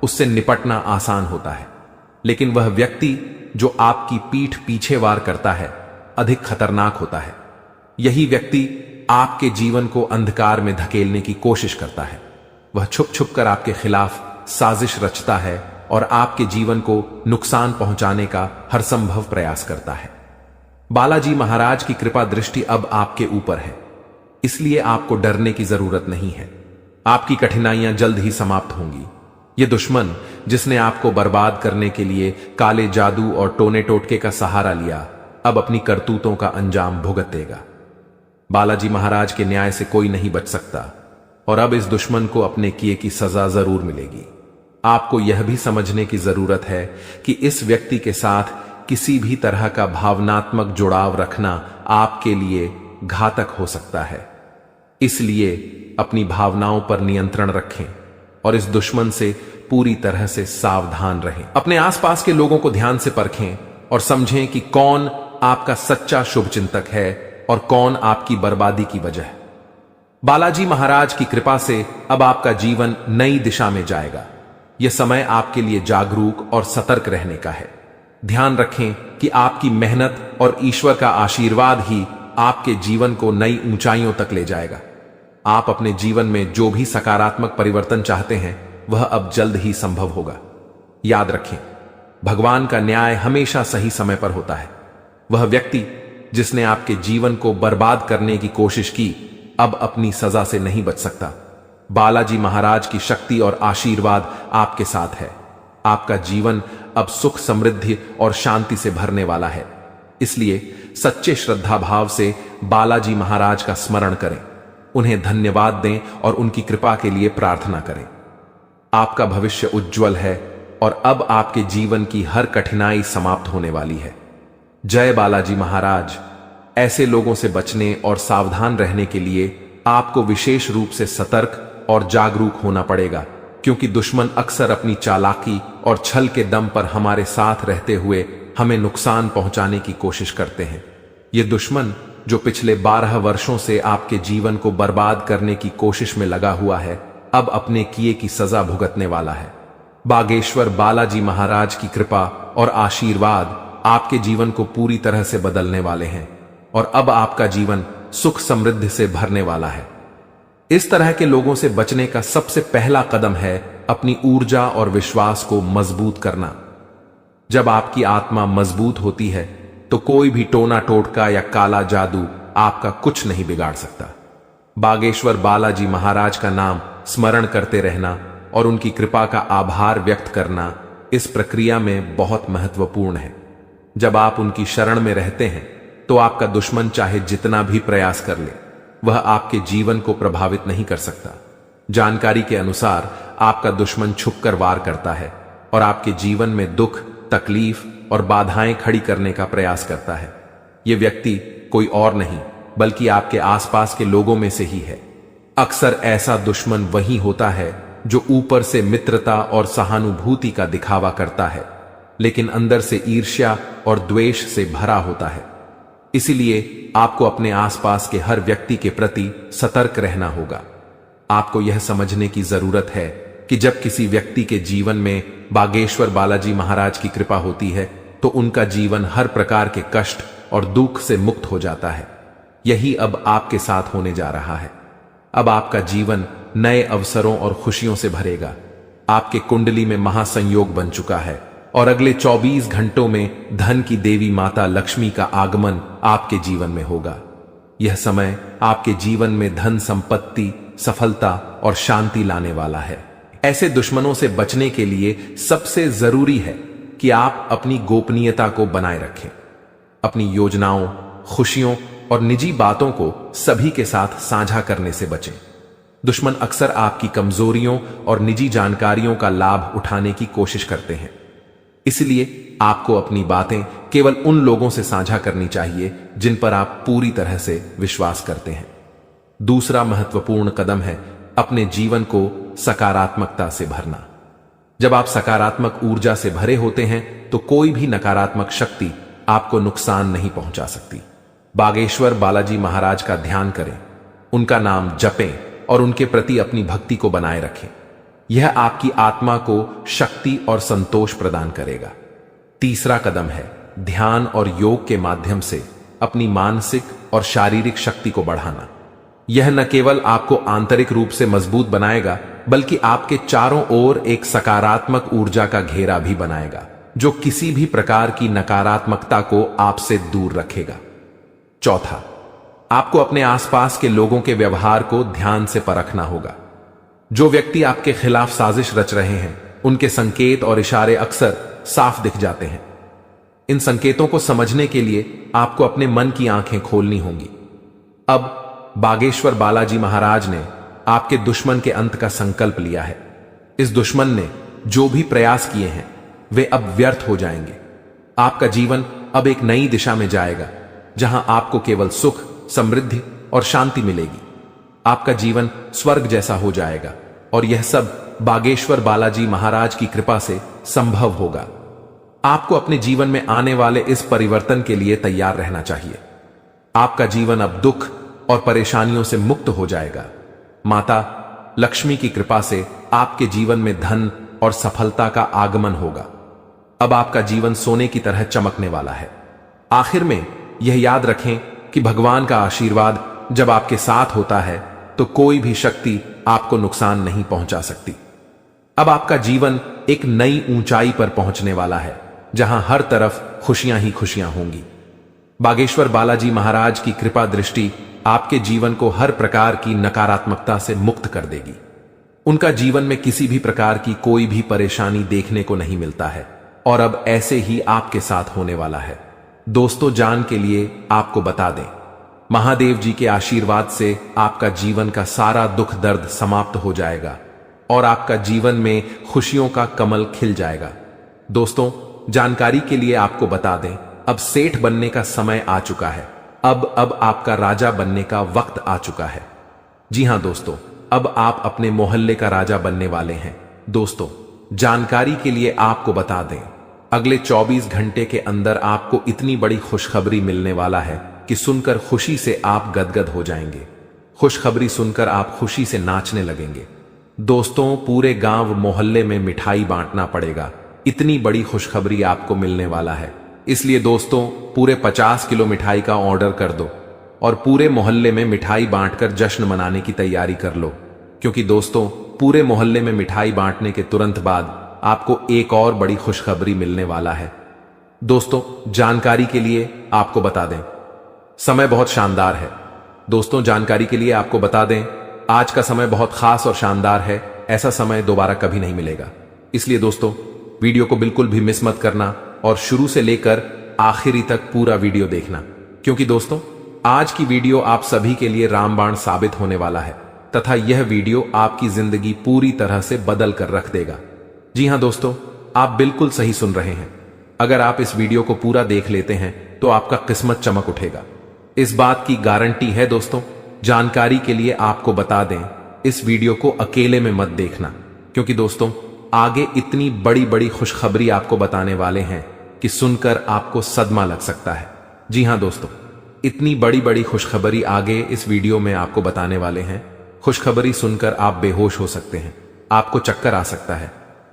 उससे निपटना आसान होता है, लेकिन वह व्यक्ति जो आपकी पीठ पीछे वार करता है, अधिक खतरनाक होता है। यही व्यक्ति आपके जीवन को अंधकार में धकेलने की कोशिश करता है। वह छुप छुप कर आपके खिलाफ साजिश रचता है और आपके जीवन को नुकसान पहुंचाने का हर संभव प्रयास करता है। बालाजी महाराज की कृपा दृष्टि अब आपके ऊपर है, इसलिए आपको डरने की जरूरत नहीं है। आपकी कठिनाइयां जल्द ही समाप्त होंगी। यह दुश्मन जिसने आपको बर्बाद करने के लिए काले जादू और टोने टोटके का सहारा लिया, अब अपनी करतूतों का अंजाम भुगतेगा। बालाजी महाराज के न्याय से कोई नहीं बच सकता और अब इस दुश्मन को अपने किए की सजा जरूर मिलेगी। आपको यह भी समझने की जरूरत है कि इस व्यक्ति के साथ किसी भी तरह का भावनात्मक जुड़ाव रखना आपके लिए घातक हो सकता है। इसलिए अपनी भावनाओं पर नियंत्रण रखें और इस दुश्मन से पूरी तरह से सावधान रहें। अपने आसपास के लोगों को ध्यान से परखें और समझें कि कौन आपका सच्चा शुभचिंतक है और कौन आपकी बर्बादी की वजह है। बालाजी महाराज की कृपा से अब आपका जीवन नई दिशा में जाएगा। यह समय आपके लिए जागरूक और सतर्क रहने का है। ध्यान रखें कि आपकी मेहनत और ईश्वर का आशीर्वाद ही आपके जीवन को नई ऊंचाइयों तक ले जाएगा। आप अपने जीवन में जो भी सकारात्मक परिवर्तन चाहते हैं, वह अब जल्द ही संभव होगा। याद रखें, भगवान का न्याय हमेशा सही समय पर होता है। वह व्यक्ति जिसने आपके जीवन को बर्बाद करने की कोशिश की, अब अपनी सजा से नहीं बच सकता। बालाजी महाराज की शक्ति और आशीर्वाद आपके साथ है। आपका जीवन अब सुख, समृद्धि और शांति से भरने वाला है। इसलिए सच्चे श्रद्धा भाव से बालाजी महाराज का स्मरण करें, उन्हें धन्यवाद दें और उनकी कृपा के लिए प्रार्थना करें। आपका भविष्य उज्जवल है और अब आपके जीवन की हर कठिनाई समाप्त होने वाली है। जय बालाजी महाराज। ऐसे लोगों से बचने और सावधान रहने के लिए आपको विशेष रूप से सतर्क और जागरूक होना पड़ेगा, क्योंकि दुश्मन अक्सर अपनी चालाकी और छल के दम पर हमारे साथ रहते हुए हमें नुकसान पहुंचाने की कोशिश करते हैं। ये दुश्मन जो पिछले 12 वर्षों से आपके जीवन को बर्बाद करने की कोशिश में लगा हुआ है, अब अपने किए की सजा भुगतने वाला है। बागेश्वर बालाजी महाराज की कृपा और आशीर्वाद आपके जीवन को पूरी तरह से बदलने वाले हैं और अब आपका जीवन सुख समृद्धि से भरने वाला है। इस तरह के लोगों से बचने का सबसे पहला कदम है अपनी ऊर्जा और विश्वास को मजबूत करना। जब आपकी आत्मा मजबूत होती है तो कोई भी टोना टोटका या काला जादू आपका कुछ नहीं बिगाड़ सकता। बागेश्वर बालाजी महाराज का नाम स्मरण करते रहना और उनकी कृपा का आभार व्यक्त करना इस प्रक्रिया में बहुत महत्वपूर्ण है। जब आप उनकी शरण में रहते हैं तो आपका दुश्मन चाहे जितना भी प्रयास कर ले, वह आपके जीवन को प्रभावित नहीं कर सकता। जानकारी के अनुसार आपका दुश्मन छुपकर वार करता है और आपके जीवन में दुख, तकलीफ और बाधाएं खड़ी करने का प्रयास करता है। यह व्यक्ति कोई और नहीं बल्कि आपके आसपास के लोगों में से ही है। अक्सर ऐसा दुश्मन वही होता है जो ऊपर से मित्रता और सहानुभूति का दिखावा करता है, लेकिन अंदर से ईर्ष्या और द्वेष से भरा होता है। इसीलिए आपको अपने आसपास के हर व्यक्ति के प्रति सतर्क रहना होगा। आपको यह समझने की जरूरत है कि जब किसी व्यक्ति के जीवन में बागेश्वर बालाजी महाराज की कृपा होती है तो उनका जीवन हर प्रकार के कष्ट और दुख से मुक्त हो जाता है। यही अब आपके साथ होने जा रहा है। अब आपका जीवन नए अवसरों और खुशियों से भरेगा। आपके कुंडली में महासंयोग बन चुका है और अगले 24 घंटों में धन की देवी माता लक्ष्मी का आगमन आपके जीवन में होगा। यह समय आपके जीवन में धन, संपत्ति, सफलता और शांति लाने वाला है। ऐसे दुश्मनों से बचने के लिए सबसे जरूरी है कि आप अपनी गोपनीयता को बनाए रखें। अपनी योजनाओं, खुशियों और निजी बातों को सभी के साथ साझा करने से बचें। दुश्मन अक्सर आपकी कमजोरियों और निजी जानकारियों का लाभ उठाने की कोशिश करते हैं। इसलिए आपको अपनी बातें केवल उन लोगों से साझा करनी चाहिए जिन पर आप पूरी तरह से विश्वास करते हैं। दूसरा महत्वपूर्ण कदम है अपने जीवन को सकारात्मकता से भरना। जब आप सकारात्मक ऊर्जा से भरे होते हैं तो कोई भी नकारात्मक शक्ति आपको नुकसान नहीं पहुंचा सकती। बागेश्वर बालाजी महाराज का ध्यान करें, उनका नाम जपें और उनके प्रति अपनी भक्ति को बनाए रखें। यह आपकी आत्मा को शक्ति और संतोष प्रदान करेगा। तीसरा कदम है ध्यान और योग के माध्यम से अपनी मानसिक और शारीरिक शक्ति को बढ़ाना। यह न केवल आपको आंतरिक रूप से मजबूत बनाएगा बल्कि आपके चारों ओर एक सकारात्मक ऊर्जा का घेरा भी बनाएगा जो किसी भी प्रकार की नकारात्मकता को आपसे दूर रखेगा। चौथा, आपको अपने आसपास के लोगों के व्यवहार को ध्यान से परखना होगा। जो व्यक्ति आपके खिलाफ साजिश रच रहे हैं उनके संकेत और इशारे अक्सर साफ दिख जाते हैं। इन संकेतों को समझने के लिए आपको अपने मन की आंखें खोलनी होंगी। अब बागेश्वर बालाजी महाराज ने आपके दुश्मन के अंत का संकल्प लिया है। इस दुश्मन ने जो भी प्रयास किए हैं वे अब व्यर्थ हो जाएंगे। आपका जीवन अब एक नई दिशा में जाएगा जहां आपको केवल सुख, समृद्धि और शांति मिलेगी। आपका जीवन स्वर्ग जैसा हो जाएगा और यह सब बागेश्वर बालाजी महाराज की कृपा से संभव होगा। आपको अपने जीवन में आने वाले इस परिवर्तन के लिए तैयार रहना चाहिए। आपका जीवन अब दुख और परेशानियों से मुक्त हो जाएगा। माता लक्ष्मी की कृपा से आपके जीवन में धन और सफलता का आगमन होगा। अब आपका जीवन सोने की तरह चमकने वाला है। आखिर में यह याद रखें कि भगवान का आशीर्वाद जब आपके साथ होता है तो कोई भी शक्ति आपको नुकसान नहीं पहुंचा सकती। अब आपका जीवन एक नई ऊंचाई पर पहुंचने वाला है जहां हर तरफ खुशियां ही खुशियां होंगी। बागेश्वर बालाजी महाराज की कृपा दृष्टि आपके जीवन को हर प्रकार की नकारात्मकता से मुक्त कर देगी। उनका जीवन में किसी भी प्रकार की कोई भी परेशानी देखने को नहीं मिलता है और अब ऐसे ही आपके साथ होने वाला है। दोस्तों, जान के लिए आपको बता दें, महादेव जी के आशीर्वाद से आपका जीवन का सारा दुख दर्द समाप्त हो जाएगा और आपका जीवन में खुशियों का कमल खिल जाएगा। दोस्तों, जानकारी के लिए आपको बता दें, अब सेठ बनने का समय आ चुका है। अब आपका राजा बनने का वक्त आ चुका है। जी हां दोस्तों, अब आप अपने मोहल्ले का राजा बनने वाले हैं। दोस्तों, जानकारी के लिए आपको बता दें, अगले 24 घंटे के अंदर आपको इतनी बड़ी खुशखबरी मिलने वाला है कि सुनकर खुशी से आप गदगद हो जाएंगे। खुशखबरी सुनकर आप खुशी से नाचने लगेंगे। दोस्तों, पूरे गांव मोहल्ले में मिठाई बांटना पड़ेगा, इतनी बड़ी खुशखबरी आपको मिलने वाला है। इसलिए दोस्तों, पूरे 50 किलो मिठाई का ऑर्डर कर दो और पूरे मोहल्ले में मिठाई बांटकर जश्न मनाने की तैयारी कर लो, क्योंकि दोस्तों, पूरे मोहल्ले में मिठाई बांटने के तुरंत बाद आपको एक और बड़ी खुशखबरी मिलने वाला है। दोस्तों, जानकारी के लिए आपको बता दें, समय बहुत शानदार है। दोस्तों, जानकारी के लिए आपको बता दें, आज का समय बहुत खास और शानदार है ऐसा समय दोबारा कभी नहीं मिलेगा। इसलिए दोस्तों, वीडियो को बिल्कुल भी मिस मत करना और शुरू से लेकर आखिरी तक पूरा वीडियो देखना, क्योंकि दोस्तों आज की वीडियो आप सभी के लिए रामबाण साबित होने वाला है तथा यह वीडियो आपकी जिंदगी पूरी तरह से बदल कर रख देगा। जी हां दोस्तों, आप बिल्कुल सही सुन रहे हैं। अगर आप इस वीडियो को पूरा देख लेते हैं तो आपका किस्मत चमक उठेगा, इस बात की गारंटी है दोस्तों। जानकारी के लिए आपको बता दें, इस वीडियो को अकेले में मत देखना, क्योंकि दोस्तों आगे इतनी बड़ी बड़ी खुशखबरी आपको बताने वाले हैं कि सुनकर आपको सदमा लग सकता है। जी हां दोस्तों, इतनी बड़ी बड़ी खुशखबरी आगे इस वीडियो में आपको बताने वाले हैं। खुशखबरी सुनकर आप बेहोश हो सकते हैं, आपको चक्कर आ सकता है।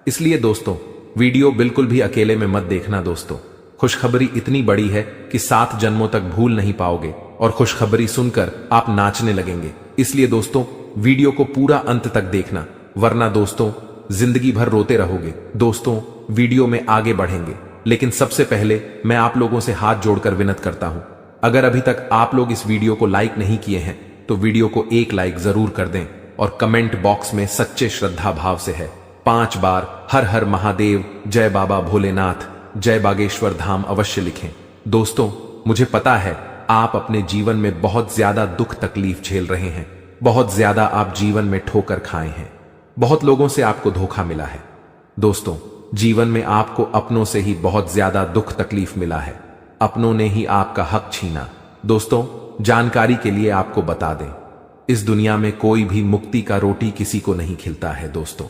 इसलिए दोस्तों वीडियो बिल्कुल भी अकेले में मत देखना दोस्तों। खुशखबरी इतनी बड़ी है कि 7 जन्मों तक भूल नहीं पाओगे और खुशखबरी सुनकर आप नाचने लगेंगे। इसलिए दोस्तों वीडियो को पूरा अंत तक देखना, वरना दोस्तों जिंदगी भर रोते रहोगे। दोस्तों वीडियो में आगे बढ़ेंगे, लेकिन सबसे पहले मैं आप लोगों से हाथ जोड़कर विनती करता हूं, अगर अभी तक आप लोग इस वीडियो को लाइक नहीं किए हैं तो वीडियो को एक लाइक जरूर कर दें और कमेंट बॉक्स में सच्चे श्रद्धा भाव से है 5 बार हर हर महादेव, जय बाबा भोलेनाथ, जय बागेश्वर धाम अवश्य लिखें। दोस्तों मुझे पता है आप अपने जीवन में बहुत ज्यादा दुख तकलीफ झेल रहे हैं, बहुत ज्यादा आप जीवन में ठोकर खाए हैं, बहुत लोगों से आपको धोखा मिला है। दोस्तों जीवन में आपको अपनों से ही बहुत ज्यादा दुख तकलीफ मिला है, अपनों ने ही आपका हक छीना। दोस्तों जानकारी के लिए आपको बता दें, इस दुनिया में कोई भी मुक्ति का रोटी किसी को नहीं खिलता है। दोस्तों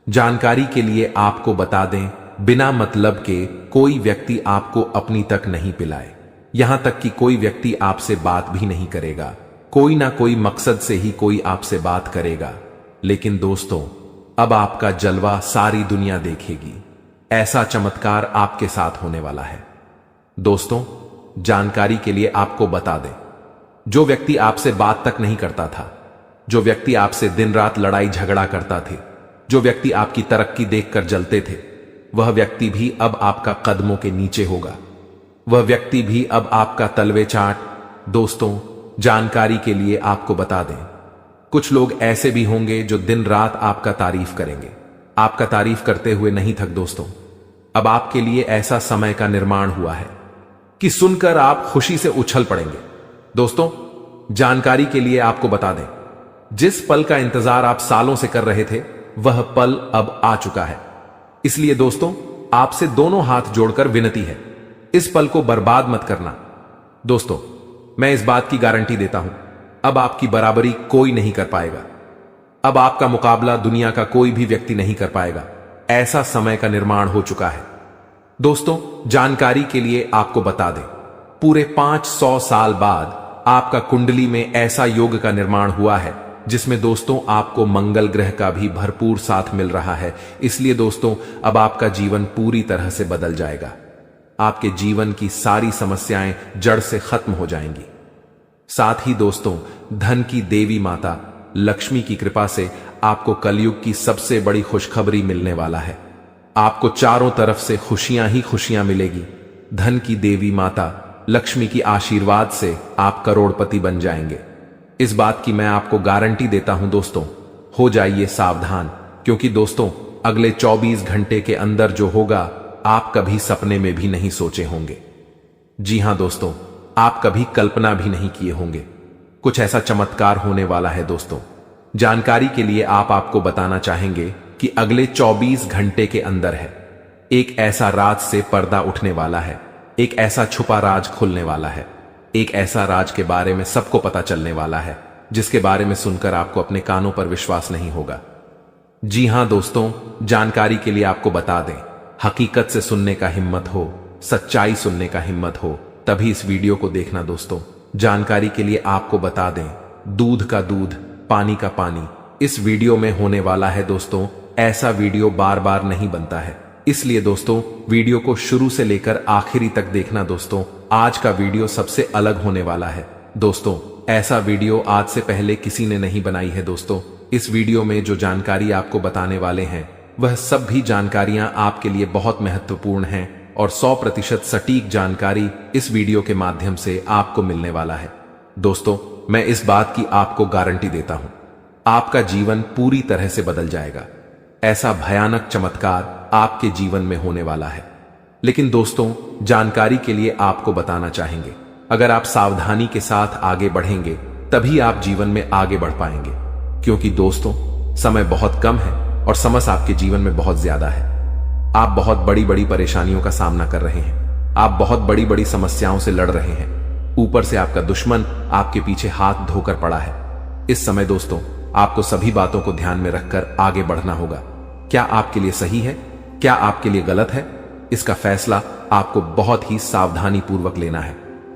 जानकारी के लिए आपको बता दें, बिना मतलब के कोई व्यक्ति आपको अपनी तक नहीं पिलाए, यहां तक कि कोई व्यक्ति आपसे बात भी नहीं करेगा। कोई ना कोई मकसद से ही कोई आपसे बात करेगा, लेकिन दोस्तों अब आपका जलवा सारी दुनिया देखेगी। ऐसा चमत्कार आपके साथ होने वाला है। दोस्तों जानकारी के लिए आपको बता दें, जो व्यक्ति आपसे बात तक नहीं करता था, जो व्यक्ति आपसे दिन रात लड़ाई झगड़ा करता थे, जो व्यक्ति आपकी तरक्की देखकर जलते थे, वह व्यक्ति भी अब आपका कदमों के नीचे होगा, वह व्यक्ति भी अब आपका तलवे चाट। दोस्तों जानकारी के लिए आपको बता दें, कुछ लोग ऐसे भी होंगे जो दिन रात आपका तारीफ करेंगे, आपका तारीफ करते हुए नहीं थक। दोस्तों अब आपके लिए ऐसा समय का निर्माण हुआ है कि सुनकर आप खुशी से उछल पड़ेंगे। दोस्तों जानकारी के लिए आपको बता दें, जिस पल का इंतजार आप सालों से कर रहे थे वह पल अब आ चुका है। इसलिए दोस्तों आपसे दोनों हाथ जोड़कर विनती है, इस पल को बर्बाद मत करना। दोस्तों मैं इस बात की गारंटी देता हूं, अब आपकी बराबरी कोई नहीं कर पाएगा, अब आपका मुकाबला दुनिया का कोई भी व्यक्ति नहीं कर पाएगा। ऐसा समय का निर्माण हो चुका है। दोस्तों जानकारी के लिए आपको बता दें, पूरे 500 साल बाद आपका कुंडली में ऐसा योग का निर्माण हुआ है जिसमें दोस्तों आपको मंगल ग्रह का भी भरपूर साथ मिल रहा है। इसलिए दोस्तों अब आपका जीवन पूरी तरह से बदल जाएगा, आपके जीवन की सारी समस्याएं जड़ से खत्म हो जाएंगी। साथ ही दोस्तों धन की देवी माता लक्ष्मी की कृपा से आपको कलयुग की सबसे बड़ी खुशखबरी मिलने वाला है। आपको चारों तरफ से खुशियां ही खुशियां मिलेगी। धन की देवी माता लक्ष्मी की आशीर्वाद से आप करोड़पति बन जाएंगे। इस बात की मैं आपको गारंटी देता हूं। दोस्तों हो जाइए सावधान, क्योंकि दोस्तों अगले 24 घंटे के अंदर जो होगा आप कभी सपने में भी नहीं सोचे होंगे। जी हां दोस्तों, आप कभी कल्पना भी नहीं किए होंगे। कुछ ऐसा चमत्कार होने वाला है। दोस्तों जानकारी के लिए आपको बताना चाहेंगे कि अगले 24 घंटे के अंदर है एक ऐसा राज से पर्दा उठने वाला है, एक ऐसा छुपा राज खुलने वाला है, एक ऐसा राज के बारे में सबको पता चलने वाला है जिसके बारे में सुनकर आपको अपने कानों पर विश्वास नहीं होगा। जी हां दोस्तों, जानकारी के लिए आपको बता दें, हकीकत से सुनने का हिम्मत हो, सच्चाई सुनने का हिम्मत हो, तभी इस वीडियो को देखना। दोस्तों जानकारी के लिए आपको बता दें, दूध का दूध, पानी का पानी इस वीडियो में होने वाला है। दोस्तों ऐसा वीडियो बार बार नहीं बनता है, इसलिए दोस्तों वीडियो को शुरू से लेकर आखिरी तक देखना। दोस्तों आज का वीडियो सबसे अलग होने वाला है। दोस्तों ऐसा वीडियो आज से पहले किसी ने नहीं बनाई है। दोस्तों इस वीडियो में जो जानकारी आपको बताने वाले हैं वह सब भी जानकारियां आपके लिए बहुत महत्वपूर्ण हैं और 100% सटीक जानकारी इस वीडियो के माध्यम से आपको मिलने वाला है। दोस्तों मैं इस बात की आपको गारंटी देता हूं, आपका जीवन पूरी तरह से बदल जाएगा। ऐसा भयानक चमत्कार आपके जीवन में होने वाला है। लेकिन दोस्तों, जानकारी के लिए आपको बताना चाहेंगे, अगर आप सावधानी के साथ आगे बढ़ेंगे तभी आप जीवन में आगे बढ़ पाएंगे। क्योंकि दोस्तों, समय बहुत कम है और समस्या आपके जीवन में बहुत ज्यादा है। आप बहुत बड़ी बड़ी परेशानियों का सामना कर रहे हैं, आप बहुत बड़ी बड़ी समस्याओं से लड़ रहे हैं। ऊपर से आपका दुश्मन आपके पीछे हाथ धोकर पड़ा है। इस समय दोस्तों, आपको सभी बातों को ध्यान में रखकर आगे बढ़ना होगा। क्या आपके लिए सही है, क्या आपके लिए गलत है, इसका फैसला आपको बहुत ही सावधानी पूर्वक लेना है,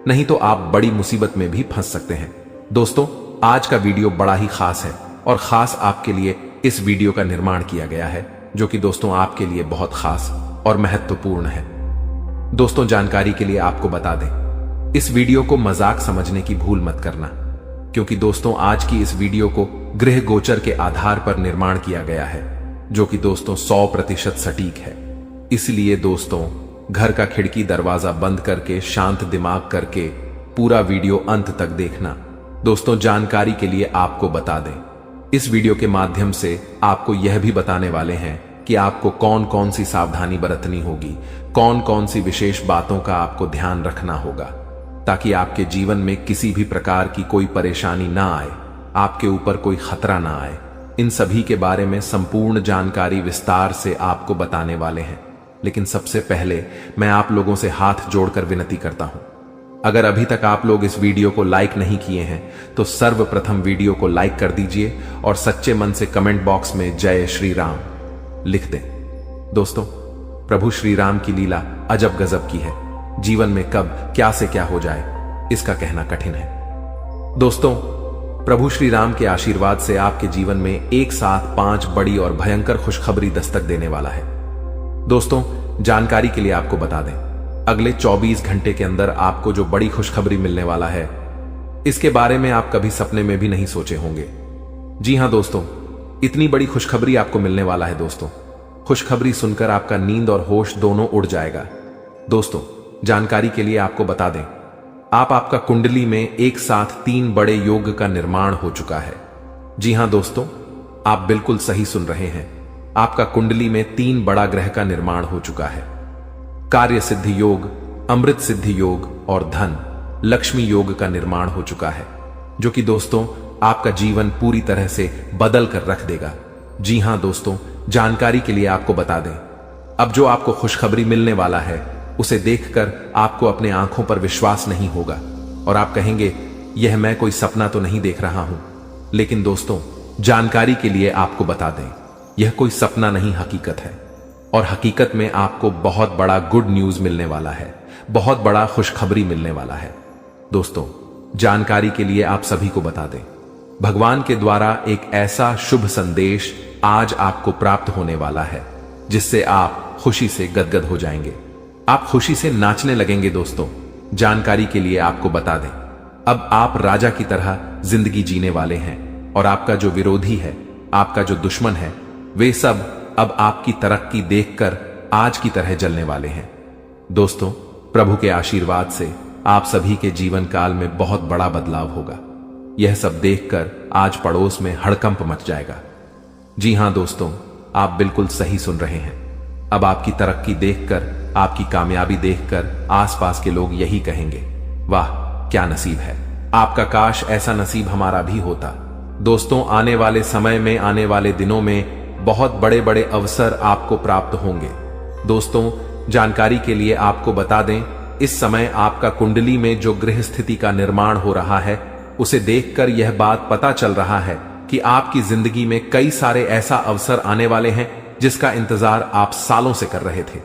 नहीं तो आप बड़ी मुसीबत में भी फंस सकते हैं। दोस्तों, आज का वीडियो बड़ा ही खास है और खास आपके लिए इस वीडियो का निर्माण किया गया है, जो कि दोस्तों आपके लिए बहुत खास और महत्वपूर्ण है। दोस्तों, जानकारी के लिए आपको बता दें, इस वीडियो को मजाक समझने की भूल मत करना, क्योंकि दोस्तों आज की इस वीडियो को गृह गोचर के आधार पर निर्माण किया गया है, जो कि दोस्तों 100% सटीक है। इसलिए दोस्तों, घर का खिड़की दरवाजा बंद करके शांत दिमाग करके पूरा वीडियो अंत तक देखना। दोस्तों, जानकारी के लिए आपको बता दें, इस वीडियो के माध्यम से आपको यह भी बताने वाले हैं कि आपको कौन कौन सी सावधानी बरतनी होगी, कौन कौन सी विशेष बातों का आपको ध्यान रखना होगा, ताकि आपके जीवन में किसी भी प्रकार की कोई परेशानी ना आए, आपके ऊपर कोई खतरा ना आए। इन सभी के बारे में संपूर्ण जानकारी विस्तार से आपको बताने वाले हैं। लेकिन सबसे पहले मैं आप लोगों से हाथ जोड़कर विनती करता हूं, अगर अभी तक आप लोग इस वीडियो को लाइक नहीं किए हैं तो सर्वप्रथम वीडियो को लाइक कर दीजिए और सच्चे मन से कमेंट बॉक्स में जय श्री राम लिख दें। दोस्तों, प्रभु श्री राम की लीला अजब गजब की है। जीवन में कब क्या से क्या हो जाए, इसका कहना कठिन है। दोस्तों, प्रभु श्री राम के आशीर्वाद से आपके जीवन में एक साथ 5 बड़ी और भयंकर खुशखबरी दस्तक देने वाला है। दोस्तों, जानकारी के लिए आपको बता दें, अगले 24 घंटे के अंदर आपको जो बड़ी खुशखबरी मिलने वाला है, इसके बारे में आप कभी सपने में भी नहीं सोचे होंगे। जी हां दोस्तों, इतनी बड़ी खुशखबरी आपको मिलने वाला है। दोस्तों, खुशखबरी सुनकर आपका नींद और होश दोनों उड़ जाएगा। दोस्तों, जानकारी के लिए आपको बता दें, आपका कुंडली में एक साथ 3 बड़े योग का निर्माण हो चुका है। जी हां दोस्तों, आप बिल्कुल सही सुन रहे हैं, आपका कुंडली में 3 बड़ा ग्रह का निर्माण हो चुका है। कार्य सिद्धि योग, अमृत सिद्धि योग और धन लक्ष्मी योग का निर्माण हो चुका है, जो कि दोस्तों आपका जीवन पूरी तरह से बदल कर रख देगा। जी हां दोस्तों, जानकारी के लिए आपको बता दें, अब जो आपको खुशखबरी मिलने वाला है उसे देखकर आपको अपने आंखों पर विश्वास नहीं होगा और आप कहेंगे, यह मैं कोई सपना तो नहीं देख रहा हूं। लेकिन दोस्तों, जानकारी के लिए आपको बता दें, यह कोई सपना नहीं, हकीकत है। और हकीकत में आपको बहुत बड़ा गुड न्यूज मिलने वाला है, बहुत बड़ा खुशखबरी मिलने वाला है। दोस्तों, जानकारी के लिए आप सभी को बता दें, भगवान के द्वारा एक ऐसा शुभ संदेश आज आपको प्राप्त होने वाला है, जिससे आप खुशी से गदगद हो जाएंगे, आप खुशी से नाचने लगेंगे। दोस्तों, जानकारी के लिए आपको बता दें, अब आप राजा की तरह जिंदगी जीने वाले हैं और आपका जो विरोधी है, आपका जो दुश्मन है, वे सब अब आपकी तरक्की देखकर आज की तरह जलने वाले हैं। दोस्तों, प्रभु के आशीर्वाद से आप सभी के जीवन काल में बहुत बड़ा बदलाव होगा। यह सब देखकर आज पड़ोस में हड़कंप मच जाएगा। जी हां दोस्तों, आप बिल्कुल सही सुन रहे हैं। अब आपकी तरक्की देखकर, आपकी कामयाबी देखकर आसपास के लोग यही कहेंगे, वाह क्या नसीब है, आपका काश ऐसा नसीब हमारा भी होता। दोस्तों, आने वाले समय में, आने वाले दिनों में बहुत बड़े बड़े अवसर आपको प्राप्त होंगे। दोस्तों, जानकारी के लिए आपको बता दें, इस समय आपका कुंडली में जो गृह स्थिति का निर्माण हो रहा है, उसे देखकर यह बात पता चल रहा है कि आपकी जिंदगी में कई सारे ऐसा अवसर आने वाले हैं जिसका इंतजार आप सालों से कर रहे थे।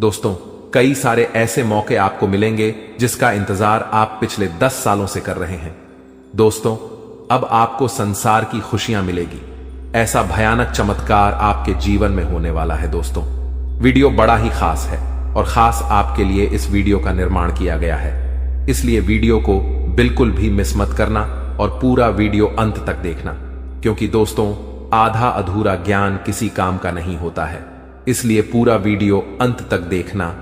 दोस्तों, कई सारे ऐसे मौके आपको मिलेंगे जिसका इंतजार आप पिछले 10 सालों से कर रहे हैं। दोस्तों, अब आपको संसार की खुशियां मिलेगी। ऐसा भयानक चमत्कार आपके जीवन में होने वाला है। दोस्तों, वीडियो बड़ा ही खास है और खास आपके लिए इस वीडियो का निर्माण किया गया है, इसलिए वीडियो को बिल्कुल भी मिस मत करना और पूरा वीडियो अंत तक देखना, क्योंकि दोस्तों आधा अधूरा ज्ञान किसी काम का नहीं होता है। इसलिए पूरा वीडियो अंत तक देखना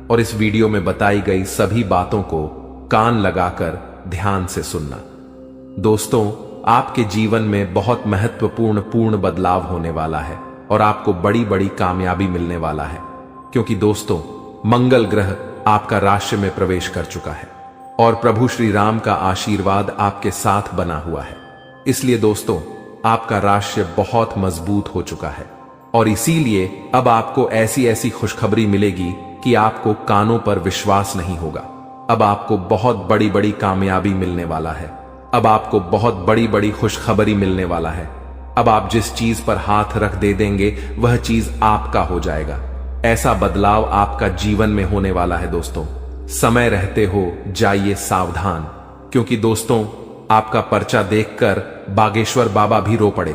और इस वीडियो में बताई गई सभी बातों को कान लगाकर ध्यान से सुनना। दोस्तों, आपके जीवन में बहुत महत्वपूर्ण बदलाव होने वाला है और आपको बड़ी बड़ी कामयाबी मिलने वाला है, क्योंकि दोस्तों मंगल ग्रह आपका राशि में प्रवेश कर चुका है और प्रभु श्री राम का आशीर्वाद आपके साथ बना हुआ है। इसलिए दोस्तों आपका राशि बहुत मजबूत हो चुका है और इसीलिए अब आपको ऐसी खुशखबरी मिलेगी कि आपको कानों पर विश्वास नहीं होगा। अब आपको बहुत बड़ी बड़ी कामयाबी मिलने वाला है। अब आपको बहुत बड़ी बड़ी खुशखबरी मिलने वाला है। अब आप जिस चीज पर हाथ रख दे देंगे वह चीज आपका हो जाएगा। ऐसा बदलाव आपका जीवन में होने वाला है दोस्तों। समय रहते हो जाइए सावधान, क्योंकि दोस्तों आपका पर्चा देखकर बागेश्वर बाबा भी रो पड़े,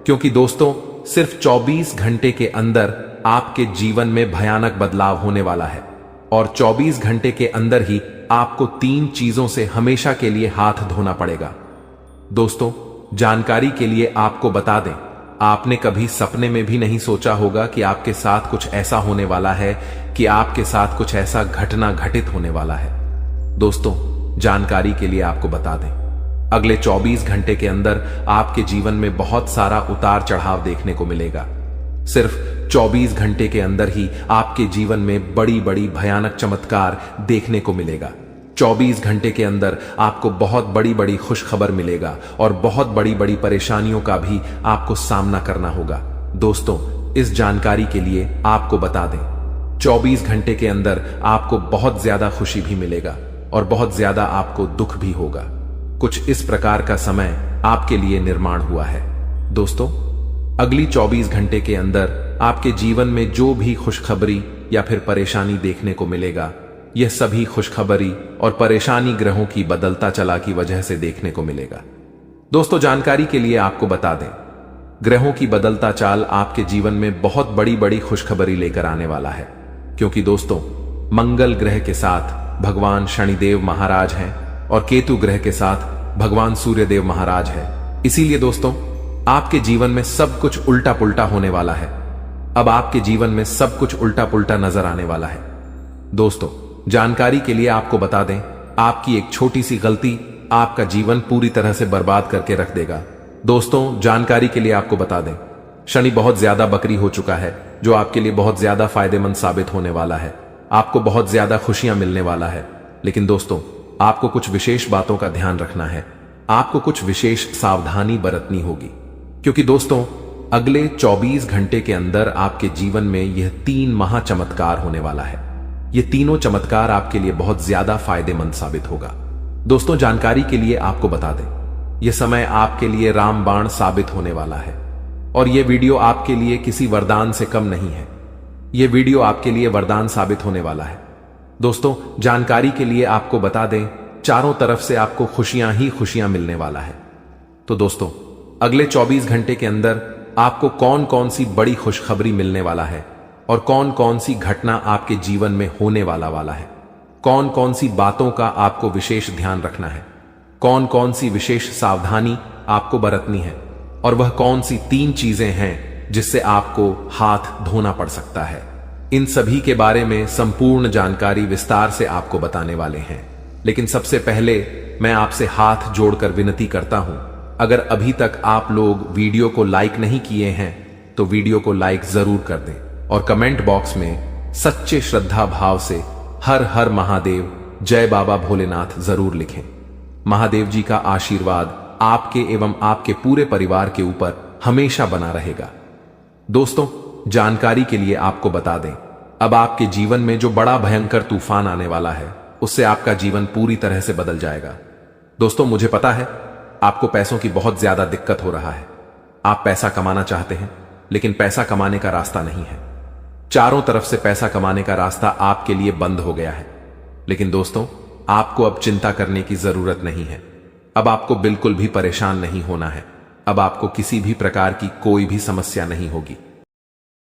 क्योंकि दोस्तों सिर्फ 24 घंटे के अंदर आपके जीवन में भयानक बदलाव होने वाला है और 24 घंटे के अंदर ही आपको 3 चीजों से हमेशा के लिए हाथ धोना पड़ेगा। दोस्तों जानकारी के लिए आपको बता दें, आपने कभी सपने में भी नहीं सोचा होगा कि आपके साथ कुछ ऐसा होने वाला है, कि आपके साथ कुछ ऐसा घटना घटित होने वाला है। दोस्तों जानकारी के लिए आपको बता दें, अगले 24 घंटे के अंदर आपके जीवन में बहुत सारा उतार चढ़ाव देखने को मिलेगा। सिर्फ 24 घंटे के अंदर ही आपके जीवन में बड़ी बड़ी भयानक चमत्कार देखने को मिलेगा। 24 घंटे के अंदर आपको बहुत बड़ी बड़ी खुशखबर मिलेगा और बहुत बड़ी बड़ी परेशानियों का भी आपको सामना करना होगा। दोस्तों इस जानकारी के लिए आपको बता दें, 24 घंटे के अंदर आपको बहुत ज्यादा खुशी भी मिलेगा और बहुत ज्यादा आपको दुख भी होगा। कुछ इस प्रकार का समय आपके लिए निर्माण हुआ है। दोस्तों अगली 24 घंटे के अंदर आपके जीवन में जो भी खुशखबरी या फिर परेशानी देखने को मिलेगा, यह सभी खुशखबरी और परेशानी ग्रहों की बदलता चला की वजह से देखने को मिलेगा। दोस्तों जानकारी के लिए आपको बता दें, ग्रहों की बदलता चाल आपके जीवन में बहुत बड़ी बड़ी खुशखबरी लेकर आने वाला है, क्योंकि दोस्तों मंगल ग्रह के साथ भगवान शनिदेव महाराज हैं और केतु ग्रह के साथ भगवान सूर्यदेव महाराज है। इसीलिए दोस्तों आपके जीवन में सब कुछ उल्टा पुल्टा होने वाला है। अब आपके जीवन में सब कुछ उल्टा पुल्टा नजर आने वाला है। दोस्तों जानकारी के लिए आपको बता दें, आपकी एक छोटी सी गलती आपका जीवन पूरी तरह से बर्बाद करके रख देगा। दोस्तों जानकारी के लिए आपको बता दें, शनि बहुत ज्यादा बकरी हो चुका है, जो आपके लिए बहुत ज्यादा फायदेमंद साबित होने वाला है। आपको बहुत ज्यादा खुशियां मिलने वाला है। लेकिन दोस्तों आपको कुछ विशेष बातों का ध्यान रखना है। आपको कुछ विशेष सावधानी बरतनी होगी, क्योंकि दोस्तों अगले 24 घंटे के अंदर आपके जीवन में यह 3 महाचमत्कार होने वाला है। ये तीनों चमत्कार आपके लिए बहुत ज्यादा फायदेमंद साबित होगा। दोस्तों जानकारी के लिए आपको बता दें, यह समय आपके लिए रामबाण साबित होने वाला है और यह वीडियो आपके लिए किसी वरदान से कम नहीं है। यह वीडियो आपके लिए वरदान साबित होने वाला है। दोस्तों जानकारी के लिए आपको बता दें, चारों तरफ से आपको खुशियां ही खुशियां मिलने वाला है। तो दोस्तों अगले 24 घंटे के अंदर आपको कौन कौन सी बड़ी खुशखबरी मिलने वाला है और कौन कौन सी घटना आपके जीवन में होने वाला है, कौन कौन सी बातों का आपको विशेष ध्यान रखना है, कौन कौन सी विशेष सावधानी आपको बरतनी है और वह कौन सी 3 चीजें हैं जिससे आपको हाथ धोना पड़ सकता है, इन सभी के बारे में संपूर्ण जानकारी विस्तार से आपको बताने वाले हैं। लेकिन सबसे पहले मैं आपसे हाथ जोड़कर विनती करता हूं, अगर अभी तक आप लोग वीडियो को लाइक नहीं किए हैं तो वीडियो को लाइक जरूर कर दें और कमेंट बॉक्स में सच्चे श्रद्धा भाव से हर हर महादेव जय बाबा भोलेनाथ जरूर लिखें। महादेव जी का आशीर्वाद आपके एवं आपके पूरे परिवार के ऊपर हमेशा बना रहेगा। दोस्तों जानकारी के लिए आपको बता दें, अब आपके जीवन में जो बड़ा भयंकर तूफान आने वाला है उससे आपका जीवन पूरी तरह से बदल जाएगा। दोस्तों मुझे पता है आपको पैसों की बहुत ज्यादा दिक्कत हो रहा है। आप पैसा कमाना चाहते हैं, लेकिन पैसा कमाने का रास्ता नहीं है। चारों तरफ से पैसा कमाने का रास्ता आपके लिए बंद हो गया है। लेकिन दोस्तों आपको अब चिंता करने की जरूरत नहीं है। अब आपको बिल्कुल भी परेशान नहीं होना है। अब आपको किसी भी प्रकार की कोई भी समस्या नहीं होगी।